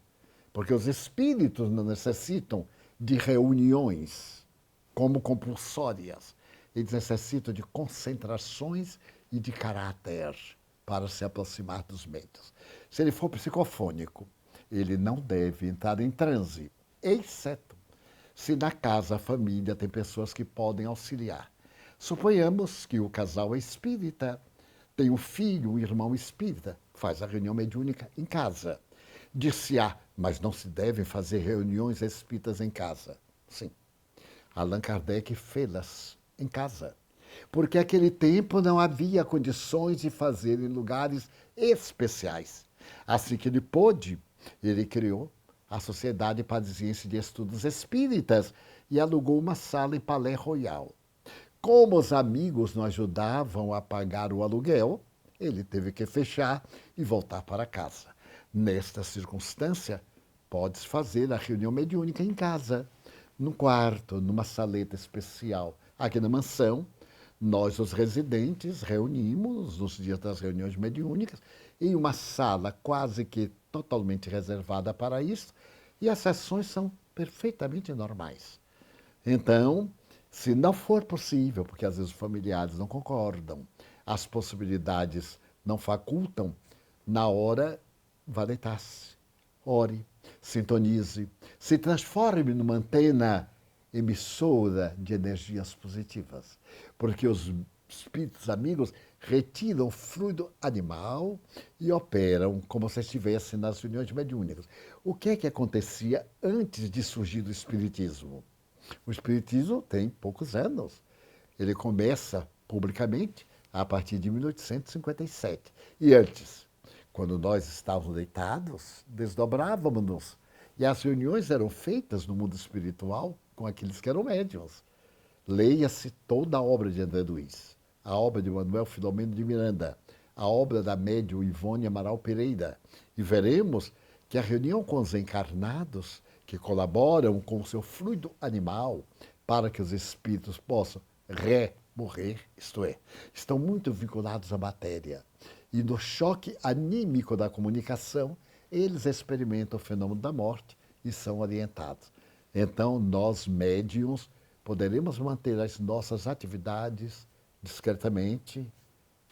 porque os espíritos não necessitam de reuniões como compulsórias, eles necessitam de concentrações e de caráter para se aproximar dos médiuns. Se ele for psicofônico, ele não deve entrar em transe, exceto se na casa, a família, tem pessoas que podem auxiliar. Suponhamos que o casal é espírita, tem um filho, um irmão espírita, faz a reunião mediúnica em casa. Dir-se-á, mas não se devem fazer reuniões espíritas em casa. Sim, Allan Kardec fê-las em casa, porque naquele tempo não havia condições de fazer em lugares especiais. Assim que ele pôde, ele criou a Sociedade Parisiense de Estudos Espíritas e alugou uma sala em Palais Royal. Como os amigos não ajudavam a pagar o aluguel, ele teve que fechar e voltar para casa. Nesta circunstância, Podes fazer a reunião mediúnica em casa, num quarto, numa saleta especial. Aqui na mansão, nós, os residentes, reunimos nos dias das reuniões mediúnicas em uma sala quase que totalmente reservada para isso, e as sessões são perfeitamente normais. Então, se não for possível, porque às vezes os familiares não concordam, as possibilidades não facultam, na hora, vá deitar-se, ore, sintonize, se transforme numa antena emissora de energias positivas, porque os espíritos amigos retiram o fluido animal e operam como se estivessem nas reuniões mediúnicas. O que é que acontecia antes de surgir o espiritismo? O espiritismo tem poucos anos. Ele começa publicamente a partir de 1857. E antes, quando nós estávamos deitados, desdobrávamos-nos. E as reuniões eram feitas no mundo espiritual com aqueles que eram médiuns. Leia-se toda a obra de André Luiz, a obra de Manuel Filomeno de Miranda, a obra da médium Ivone Amaral Pereira, e veremos que a reunião com os encarnados, que colaboram com o seu fluido animal para que os espíritos possam morrer, isto é, estão muito vinculados à matéria. E no choque anímico da comunicação, eles experimentam o fenômeno da morte e são orientados. Então, nós, médiuns, poderemos manter as nossas atividades discretamente,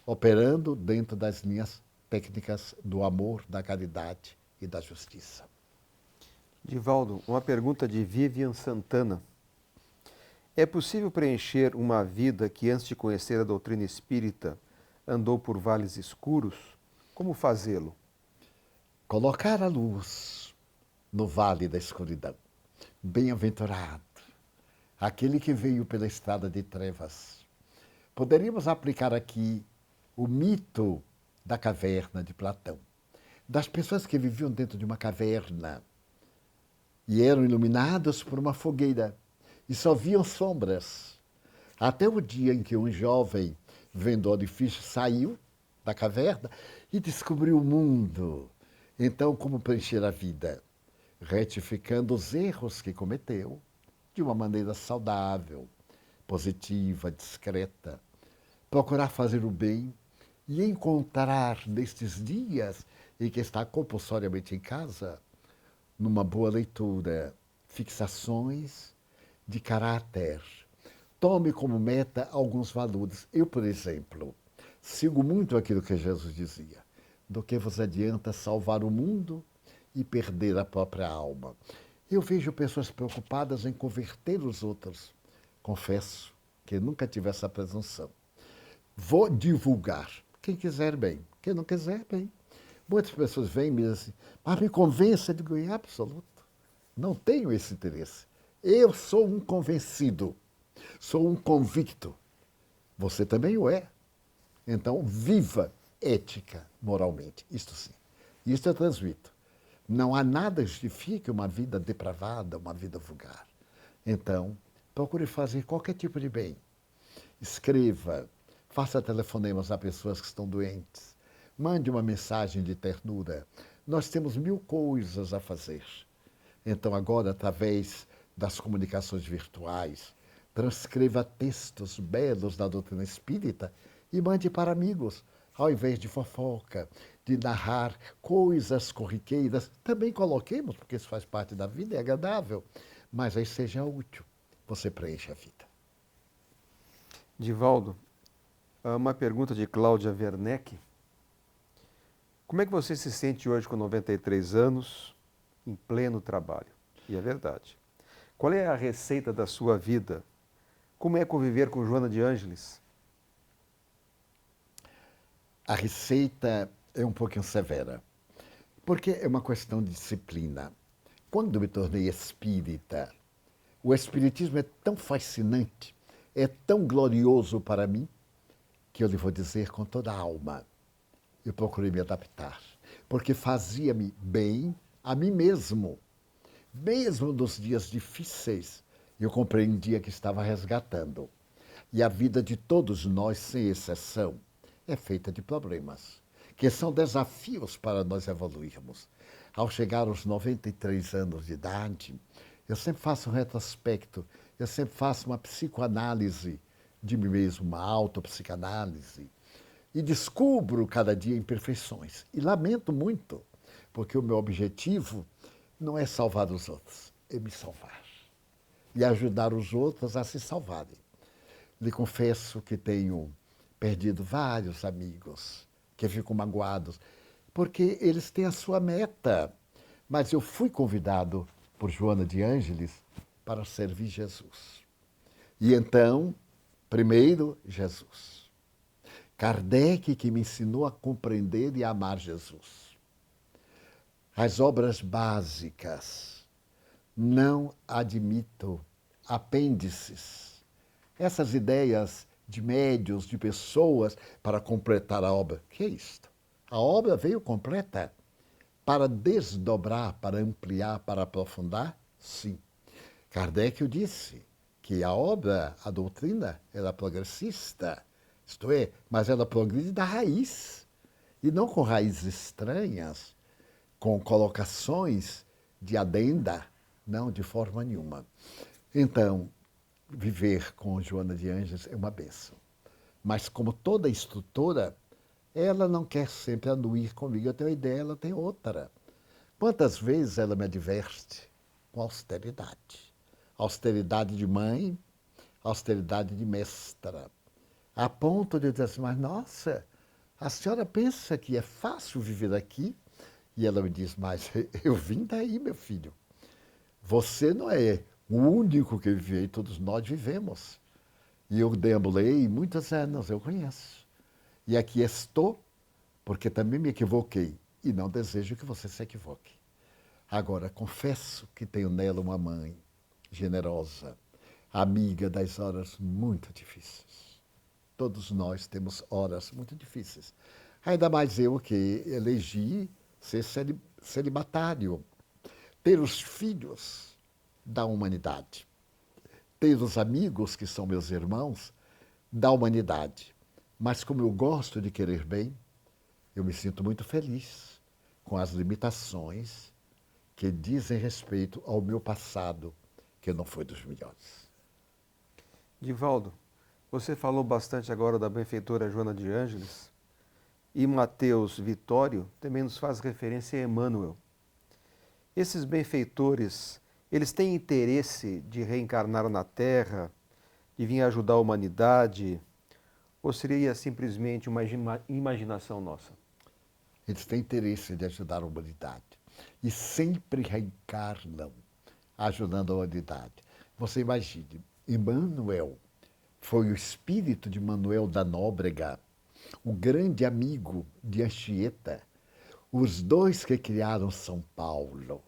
operando dentro das linhas técnicas do amor, da caridade e da justiça. Divaldo, uma pergunta de Vivian Santana. É possível preencher uma vida que, antes de conhecer a doutrina espírita, andou por vales escuros? Como fazê-lo? Colocar a luz no vale da escuridão. Bem-aventurado, aquele que veio pela estrada de trevas. Poderíamos aplicar aqui o mito da caverna de Platão, das pessoas que viviam dentro de uma caverna e eram iluminados por uma fogueira e só viam sombras. Até o dia em que um jovem, vendo o orifício, saiu da caverna e descobriu o mundo. Então, como preencher a vida? Retificando os erros que cometeu de uma maneira saudável, positiva, discreta. Procurar fazer o bem e encontrar nestes dias em que está compulsoriamente em casa, numa boa leitura, fixações de caráter. Tome como meta alguns valores. Eu, por exemplo, sigo muito aquilo que Jesus dizia. Do que vos adianta salvar o mundo e perder a própria alma? Eu vejo pessoas preocupadas em converter os outros. Confesso que nunca tive essa presunção. Vou divulgar. Quem quiser, bem. Quem não quiser, bem. Muitas pessoas vêm e me dizem assim, mas me convença de ganhar absoluto. Não tenho esse interesse. Eu sou um convencido. Sou um convicto. Você também o é. Então, viva ética, moralmente. Isto sim. Isto eu transmito. Não há nada que justifique uma vida depravada, uma vida vulgar. Então, procure fazer qualquer tipo de bem. Escreva, faça telefonemas a pessoas que estão doentes. Mande uma mensagem de ternura. Nós temos 1000 coisas a fazer. Então, agora, através das comunicações virtuais, transcreva textos belos da doutrina espírita e mande para amigos, ao invés de fofoca, de narrar coisas corriqueiras. Também coloquemos, porque isso faz parte da vida, é agradável, mas aí seja útil. Você preenche a vida. Divaldo, uma pergunta de Cláudia Werneck. Como é que você se sente hoje com 93 anos, em pleno trabalho? E é verdade. Qual é a receita da sua vida? Como é conviver com Joana de Ângeles? A receita é um pouquinho severa, porque é uma questão de disciplina. Quando me tornei espírita, o espiritismo é tão fascinante, é tão glorioso para mim, que eu lhe vou dizer com toda a alma, eu procurei me adaptar, porque fazia-me bem a mim mesmo. Mesmo nos dias difíceis, eu compreendia que estava resgatando. E a vida de todos nós, sem exceção, é feita de problemas, que são desafios para nós evoluirmos. ao chegar aos 93 anos de idade, eu sempre faço um retrospecto, eu sempre faço uma psicoanálise de mim mesmo, uma autopsicanálise, e descubro cada dia imperfeições. E lamento muito, porque o meu objetivo não é salvar os outros, é me salvar e ajudar os outros a se salvarem. Lhe confesso que tenho perdido vários amigos que ficam magoados, porque eles têm a sua meta. Mas eu fui convidado por Joana de Ângeles para servir Jesus. E então, primeiro, Jesus. Kardec que me ensinou a compreender e a amar Jesus. As obras básicas. Não admito apêndices. Essas ideias de médios, de pessoas para completar a obra. Que é isto? A obra veio completa. Para desdobrar, para ampliar, para aprofundar? Sim. Kardec o disse, que a obra, a doutrina, era progressista. Isto é, mas ela progride da raiz. E não com raízes estranhas, com colocações de adenda, não, de forma nenhuma. Então, viver com Joana de Ângeles é uma bênção. Mas como toda instrutora, ela não quer sempre anuir comigo. Eu tenho uma ideia, ela tem outra. Quantas vezes ela me adverte com austeridade? Austeridade de mãe, austeridade de mestra. A ponto de eu dizer assim, mas nossa, a senhora pensa que é fácil viver aqui? E ela me diz, mas eu vim daí, meu filho. Você não é o único que vive, todos nós vivemos. E eu deambulei muitos anos, eu conheço. E aqui estou, porque também me equivoquei. E não desejo que você se equivoque. Agora, confesso que tenho nela uma mãe generosa, amiga das horas muito difíceis. Todos nós temos horas muito difíceis. Ainda mais eu que elegi ser celibatário. Ter os filhos da humanidade. Ter os amigos, que são meus irmãos, da humanidade. Mas como eu gosto de querer bem, eu me sinto muito feliz com as limitações que dizem respeito ao meu passado, que não foi dos melhores. Divaldo, você falou bastante agora da benfeitora Joana de Ângeles, e Mateus Vitório também nos faz referência a Emmanuel. Esses benfeitores, eles têm interesse de reencarnar na Terra, de vir ajudar a humanidade, ou seria simplesmente uma imaginação nossa? Eles têm interesse de ajudar a humanidade e sempre reencarnam ajudando a humanidade. Você imagine, Emmanuel foi o espírito de Manuel da Nóbrega, o grande amigo de Anchieta, os dois que criaram São Paulo.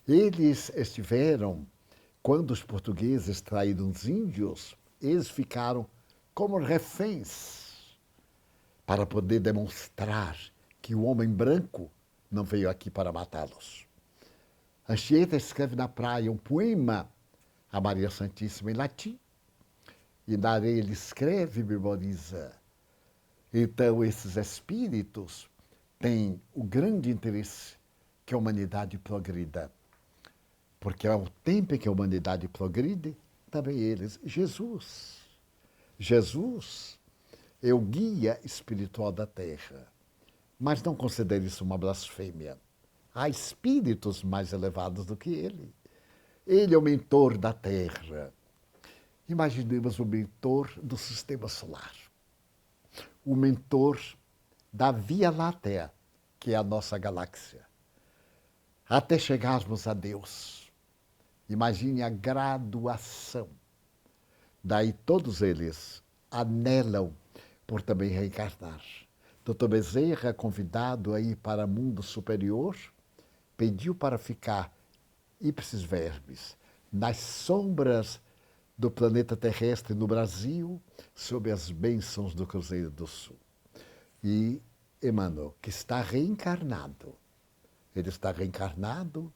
Eles estiveram, quando os portugueses traíram os índios, eles ficaram como reféns para poder demonstrar que o homem branco não veio aqui para matá-los. Anchieta escreve na praia um poema a Maria Santíssima em latim, e na areia ele escreve e memoriza. Então, esses espíritos têm o grande interesse que a humanidade progrida. Porque ao tempo em que a humanidade progride, também eles. Jesus é o guia espiritual da Terra. Mas não considere isso uma blasfêmia. Há espíritos mais elevados do que ele. Ele é o mentor da Terra. Imaginemos o mentor do Sistema Solar. O mentor da Via Láctea, que é a nossa galáxia. Até chegarmos a Deus. Imagine a graduação. Daí todos eles anelam por também reencarnar. Dr. Bezerra, convidado a ir para o mundo superior, pediu para ficar ipsis verbis, nas sombras do planeta terrestre no Brasil, sob as bênçãos do Cruzeiro do Sul. E Emmanuel, que está reencarnado, ele está reencarnado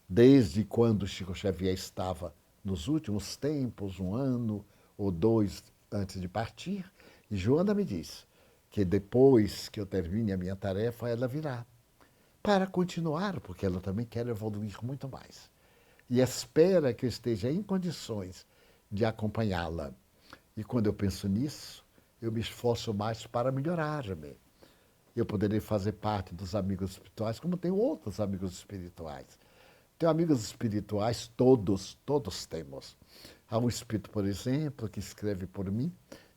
desde quando Chico Xavier estava nos últimos tempos, 1 ano ou 2 antes de partir, e Joana me diz que depois que eu termine a minha tarefa, ela virá para continuar, porque ela também quer evoluir muito mais. E espera que eu esteja em condições de acompanhá-la. E quando eu penso nisso, eu me esforço mais para melhorar-me. Eu poderei fazer parte dos amigos espirituais, como tenho outros amigos espirituais. Tenho amigos espirituais, todos temos. Há um espírito, por exemplo, que escreve por mim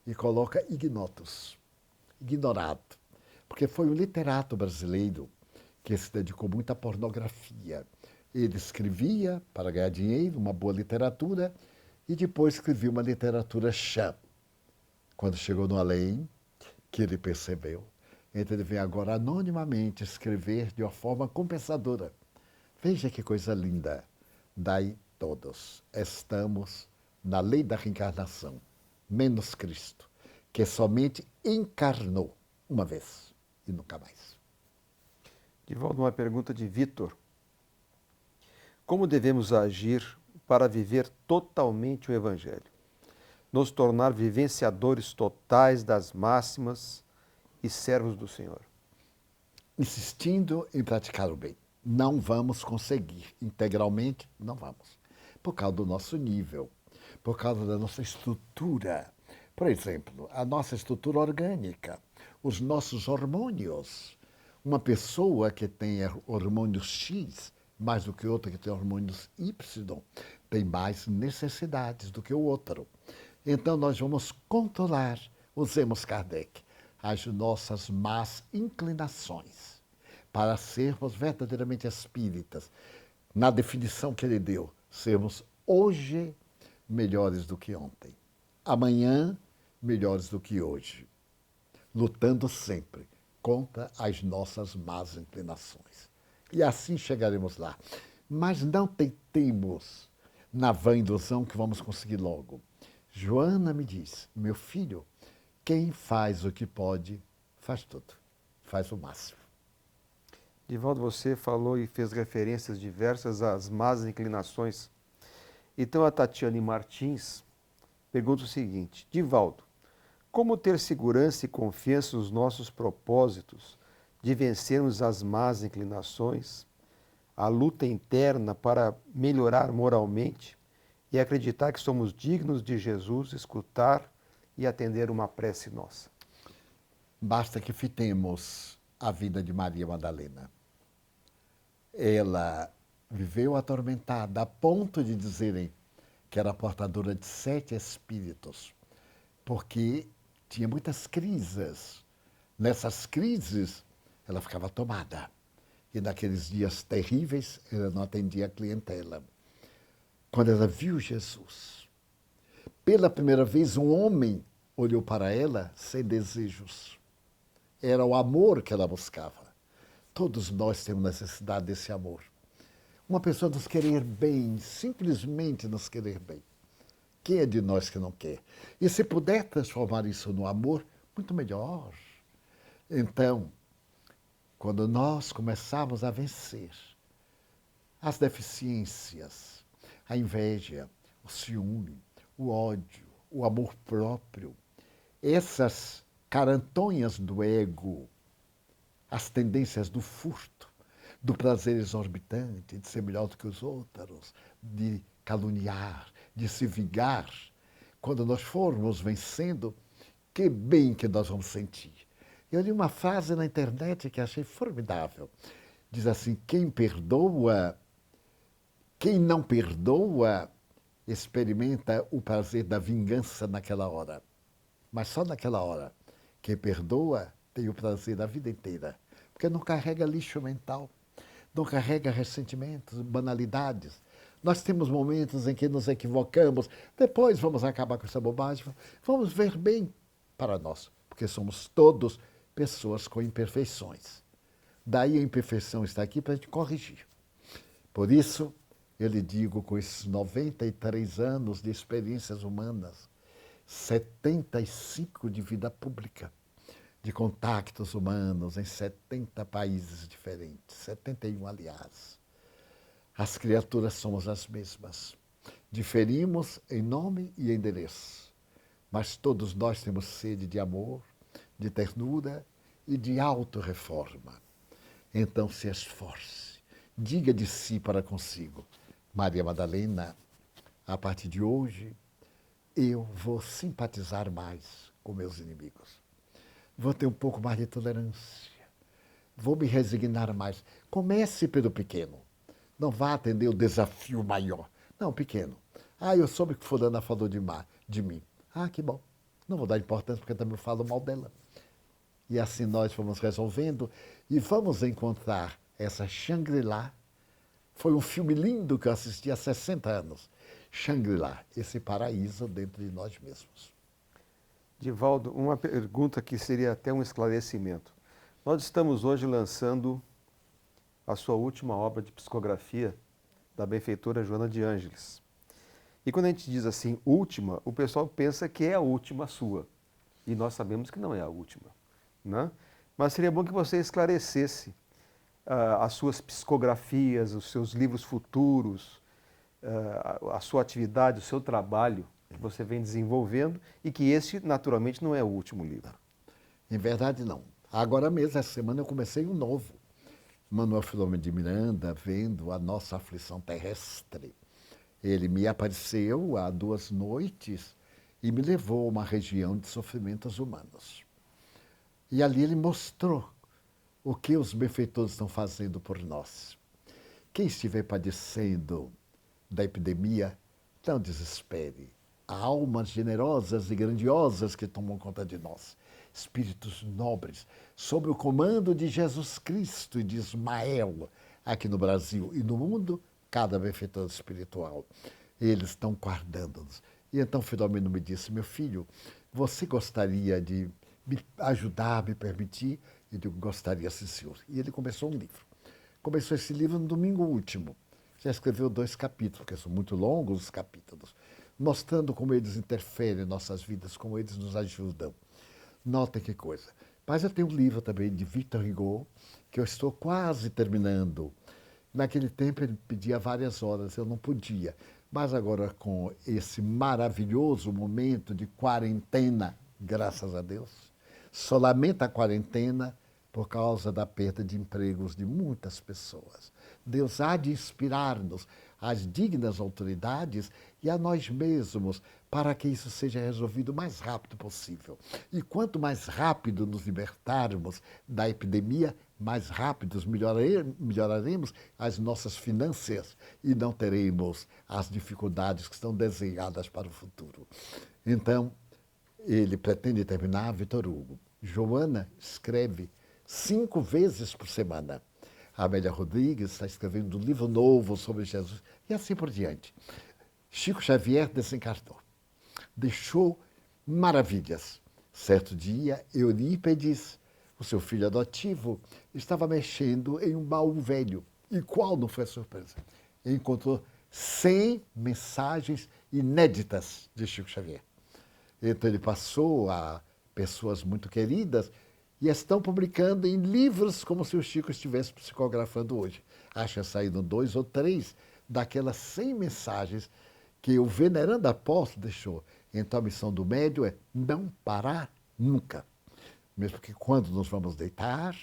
e coloca ignotus, ignorado, porque foi um literato brasileiro que se dedicou muito à pornografia. Ele escrevia para ganhar dinheiro, uma boa literatura, e depois escrevia uma literatura chã. Quando chegou no além, que ele percebeu, então ele vem agora anonimamente escrever de uma forma compensadora. Veja que coisa linda. Daí todos estamos na lei da reencarnação, menos Cristo, que somente encarnou uma vez e nunca mais. Divaldo, uma pergunta de Vitor. Como devemos agir para viver totalmente o Evangelho? Nos tornar vivenciadores totais das máximas e servos do Senhor? Insistindo em praticar o bem. Não vamos conseguir integralmente, não vamos. Por causa do nosso nível, por causa da nossa estrutura. Por exemplo, a nossa estrutura orgânica, os nossos hormônios. Uma pessoa que tem hormônios X, mais do que outra que tem hormônios Y, tem mais necessidades do que o outro. Então nós vamos controlar, usemos Kardec, as nossas más inclinações para sermos verdadeiramente espíritas. Na definição que ele deu, sermos hoje melhores do que ontem, amanhã melhores do que hoje, lutando sempre contra as nossas más inclinações. E assim chegaremos lá. Mas não tentemos na vã ilusão que vamos conseguir logo. Joana me diz, meu filho, quem faz o que pode, faz tudo, faz o máximo. Divaldo, você falou e fez referências diversas às más inclinações. Então a Tatiane Martins pergunta o seguinte: Divaldo, como ter segurança e confiança nos nossos propósitos de vencermos as más inclinações, a luta interna para melhorar moralmente e acreditar que somos dignos de Jesus, escutar e atender uma prece nossa? Basta que fitemos a vida de Maria Madalena. Ela viveu atormentada a ponto de dizerem que era portadora de 7 espíritos, porque tinha muitas crises. Nessas crises, ela ficava tomada. E naqueles dias terríveis, ela não atendia a clientela. Quando ela viu Jesus, pela primeira vez um homem olhou para ela sem desejos. Era o amor que ela buscava. Todos nós temos necessidade desse amor. Uma pessoa nos querer bem, simplesmente nos querer bem. Quem é de nós que não quer? E se puder transformar isso no amor, muito melhor. Então, quando nós começarmos a vencer as deficiências, a inveja, o ciúme, o ódio, o amor próprio, essas carantonhas do ego, as tendências do furto, do prazer exorbitante, de ser melhor do que os outros, de caluniar, de se vingar, quando nós formos vencendo, que bem que nós vamos sentir. Eu li uma frase na internet que achei formidável. Diz assim: quem não perdoa, experimenta o prazer da vingança naquela hora. Mas só naquela hora. Quem perdoa tem o prazer da vida inteira. Porque não carrega lixo mental, não carrega ressentimentos, banalidades. Nós temos momentos em que nos equivocamos, depois vamos acabar com essa bobagem, vamos ver bem para nós, porque somos todos pessoas com imperfeições. Daí a imperfeição está aqui para a gente corrigir. Por isso, eu lhe digo, com esses 93 anos de experiências humanas, 75 de vida pública, de contactos humanos em 70 países diferentes, 71, aliás. As criaturas somos as mesmas. Diferimos em nome e endereço, mas todos nós temos sede de amor, de ternura e de autorreforma. Então se esforce, diga de si para consigo: Maria Madalena, a partir de hoje, eu vou simpatizar mais com meus inimigos. Vou ter um pouco mais de tolerância. Vou me resignar mais. Comece pelo pequeno. Não vá atender o desafio maior. Não, pequeno. Eu soube que fulana falou de mim. Que bom. Não vou dar importância porque também falo mal dela. E assim nós fomos resolvendo e vamos encontrar essa Shangri-La. Foi um filme lindo que eu assisti há 60 anos. Shangri-La, esse paraíso dentro de nós mesmos. Divaldo, uma pergunta que seria até um esclarecimento. Nós estamos hoje lançando a sua última obra de psicografia da benfeitora Joana de Ângeles. E quando a gente diz assim, última, o pessoal pensa que é a última sua. E nós sabemos que não é a última, né? Mas seria bom que você esclarecesse as suas psicografias, os seus livros futuros, a sua atividade, o seu trabalho que você vem desenvolvendo e que esse, naturalmente, não é o último livro. Em verdade, não. Agora mesmo, essa semana, eu comecei um novo. Manuel Filomeno de Miranda, vendo a nossa aflição terrestre. Ele me apareceu há 2 noites e me levou a uma região de sofrimentos humanos. E ali ele mostrou o que os benfeitores estão fazendo por nós. Quem estiver padecendo da epidemia, não desespere. Há almas generosas e grandiosas que tomam conta de nós. Espíritos nobres, sob o comando de Jesus Cristo e de Ismael, aqui no Brasil e no mundo, cada benfeitor espiritual. Eles estão guardando-nos. E então Filomeno me disse: meu filho, você gostaria de me ajudar, me permitir? Eu digo: gostaria, sim, senhor. E ele começou um livro. Começou esse livro no domingo último. Já escreveu 2 capítulos, porque são muito longos os capítulos, mostrando como eles interferem em nossas vidas, como eles nos ajudam. Notem que coisa. Mas eu tenho um livro também de Victor Hugo, que eu estou quase terminando. Naquele tempo ele pedia várias horas, eu não podia. Mas agora, com esse maravilhoso momento de quarentena, graças a Deus, só lamenta a quarentena por causa da perda de empregos de muitas pessoas. Deus há de inspirar-nos, as dignas autoridades e a nós mesmos, para que isso seja resolvido o mais rápido possível. E quanto mais rápido nos libertarmos da epidemia, mais rápidos melhoraremos as nossas finanças e não teremos as dificuldades que estão desenhadas para o futuro. Então, ele pretende terminar, Victor Hugo. Joana escreve 5 vezes por semana. A Amélia Rodrigues está escrevendo um livro novo sobre Jesus e assim por diante. Chico Xavier desencarnou. Deixou maravilhas. Certo dia, Eurípedes, o seu filho adotivo, estava mexendo em um baú velho. E qual não foi a surpresa? Ele encontrou 100 mensagens inéditas de Chico Xavier. Então ele passou a pessoas muito queridas e estão publicando em livros como se o Chico estivesse psicografando hoje. Acho que saíram 2 ou 3 daquelas 100 mensagens que o venerando apóstolo deixou. Então a missão do médium é não parar nunca. Mesmo que quando nos vamos deitar,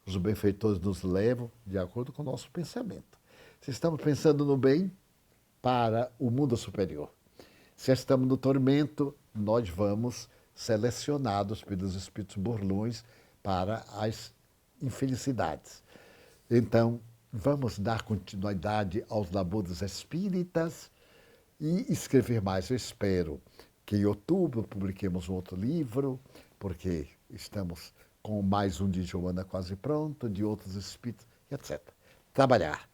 os benfeitores nos levam de acordo com o nosso pensamento. Se estamos pensando no bem, para o mundo superior. Se estamos no tormento, nós vamos selecionados pelos espíritos burlões para as infelicidades. Então, vamos dar continuidade aos labores espíritas e escrever mais. Eu espero que em outubro publiquemos um outro livro, porque estamos com mais um de Joana quase pronto, de outros espíritos, etc. Trabalhar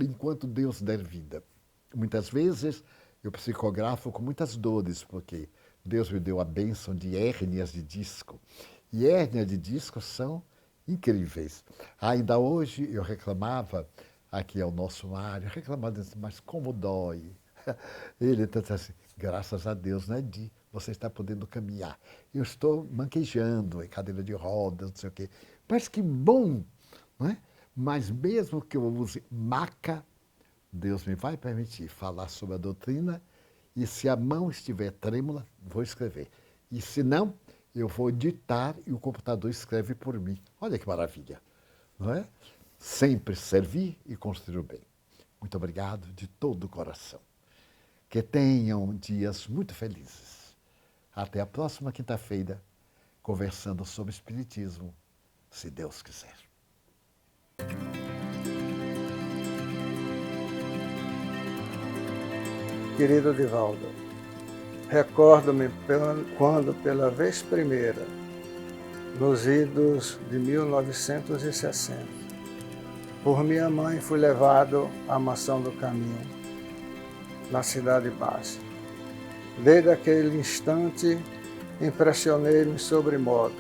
enquanto Deus der vida. Muitas vezes eu psicografo com muitas dores, porque Deus me deu a bênção de hérnias de disco. E hérnias de disco são incríveis. Ainda hoje eu reclamava, aqui é o nosso Mário, reclamava, mas como dói. Ele então disse assim: graças a Deus, né, Di? Você está podendo caminhar. Eu estou manquejando em cadeira de rodas, não sei o quê. Mas que bom, não é? Mas mesmo que eu use maca, Deus me vai permitir falar sobre a doutrina, e se a mão estiver trêmula, vou escrever. E se não, eu vou ditar e o computador escreve por mim. Olha que maravilha. não é? Sempre servir e construir o bem. Muito obrigado de todo o coração. Que tenham dias muito felizes. Até a próxima quinta-feira, conversando sobre Espiritismo, se Deus quiser. Querido Divaldo, recordo-me quando pela vez primeira, nos idos de 1960, por minha mãe fui levado à Mansão do Caminho, na Cidade Baixa. Desde aquele instante, impressionei-me sobremodo.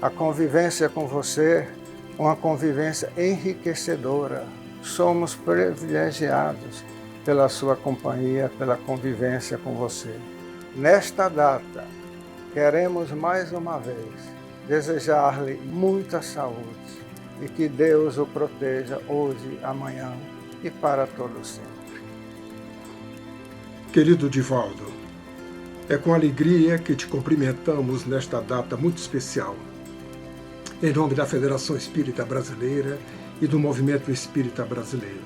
A convivência com você, uma convivência enriquecedora. Somos privilegiados pela sua companhia, pela convivência com você. Nesta data, queremos mais uma vez desejar-lhe muita saúde e que Deus o proteja hoje, amanhã e para todo sempre. Querido Divaldo, é com alegria que te cumprimentamos nesta data muito especial. Em nome da Federação Espírita Brasileira e do Movimento Espírita Brasileiro,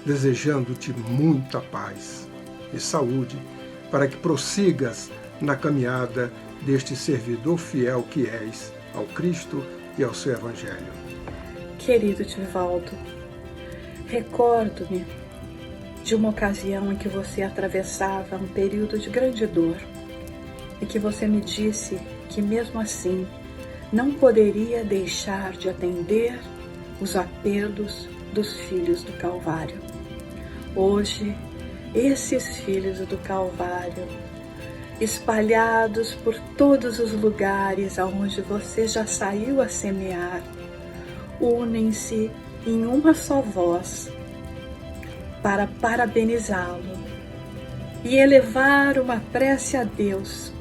desejando-te muita paz e saúde para que prossigas na caminhada deste servidor fiel que és ao Cristo e ao seu Evangelho. Querido Divaldo, recordo-me de uma ocasião em que você atravessava um período de grande dor e que você me disse que mesmo assim não poderia deixar de atender os apelos dos filhos do Calvário. Hoje, esses filhos do Calvário, espalhados por todos os lugares aonde você já saiu a semear, unem-se em uma só voz para parabenizá-lo e elevar uma prece a Deus,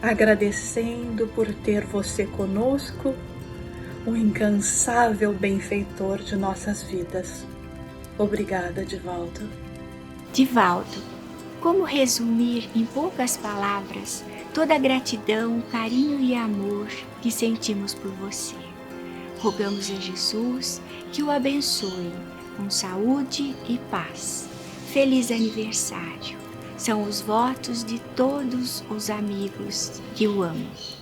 agradecendo por ter você conosco, o incansável benfeitor de nossas vidas. Obrigada, Divaldo. Divaldo, como resumir em poucas palavras toda a gratidão, carinho e amor que sentimos por você? Rogamos a Jesus que o abençoe com saúde e paz. Feliz aniversário! São os votos de todos os amigos que o amam.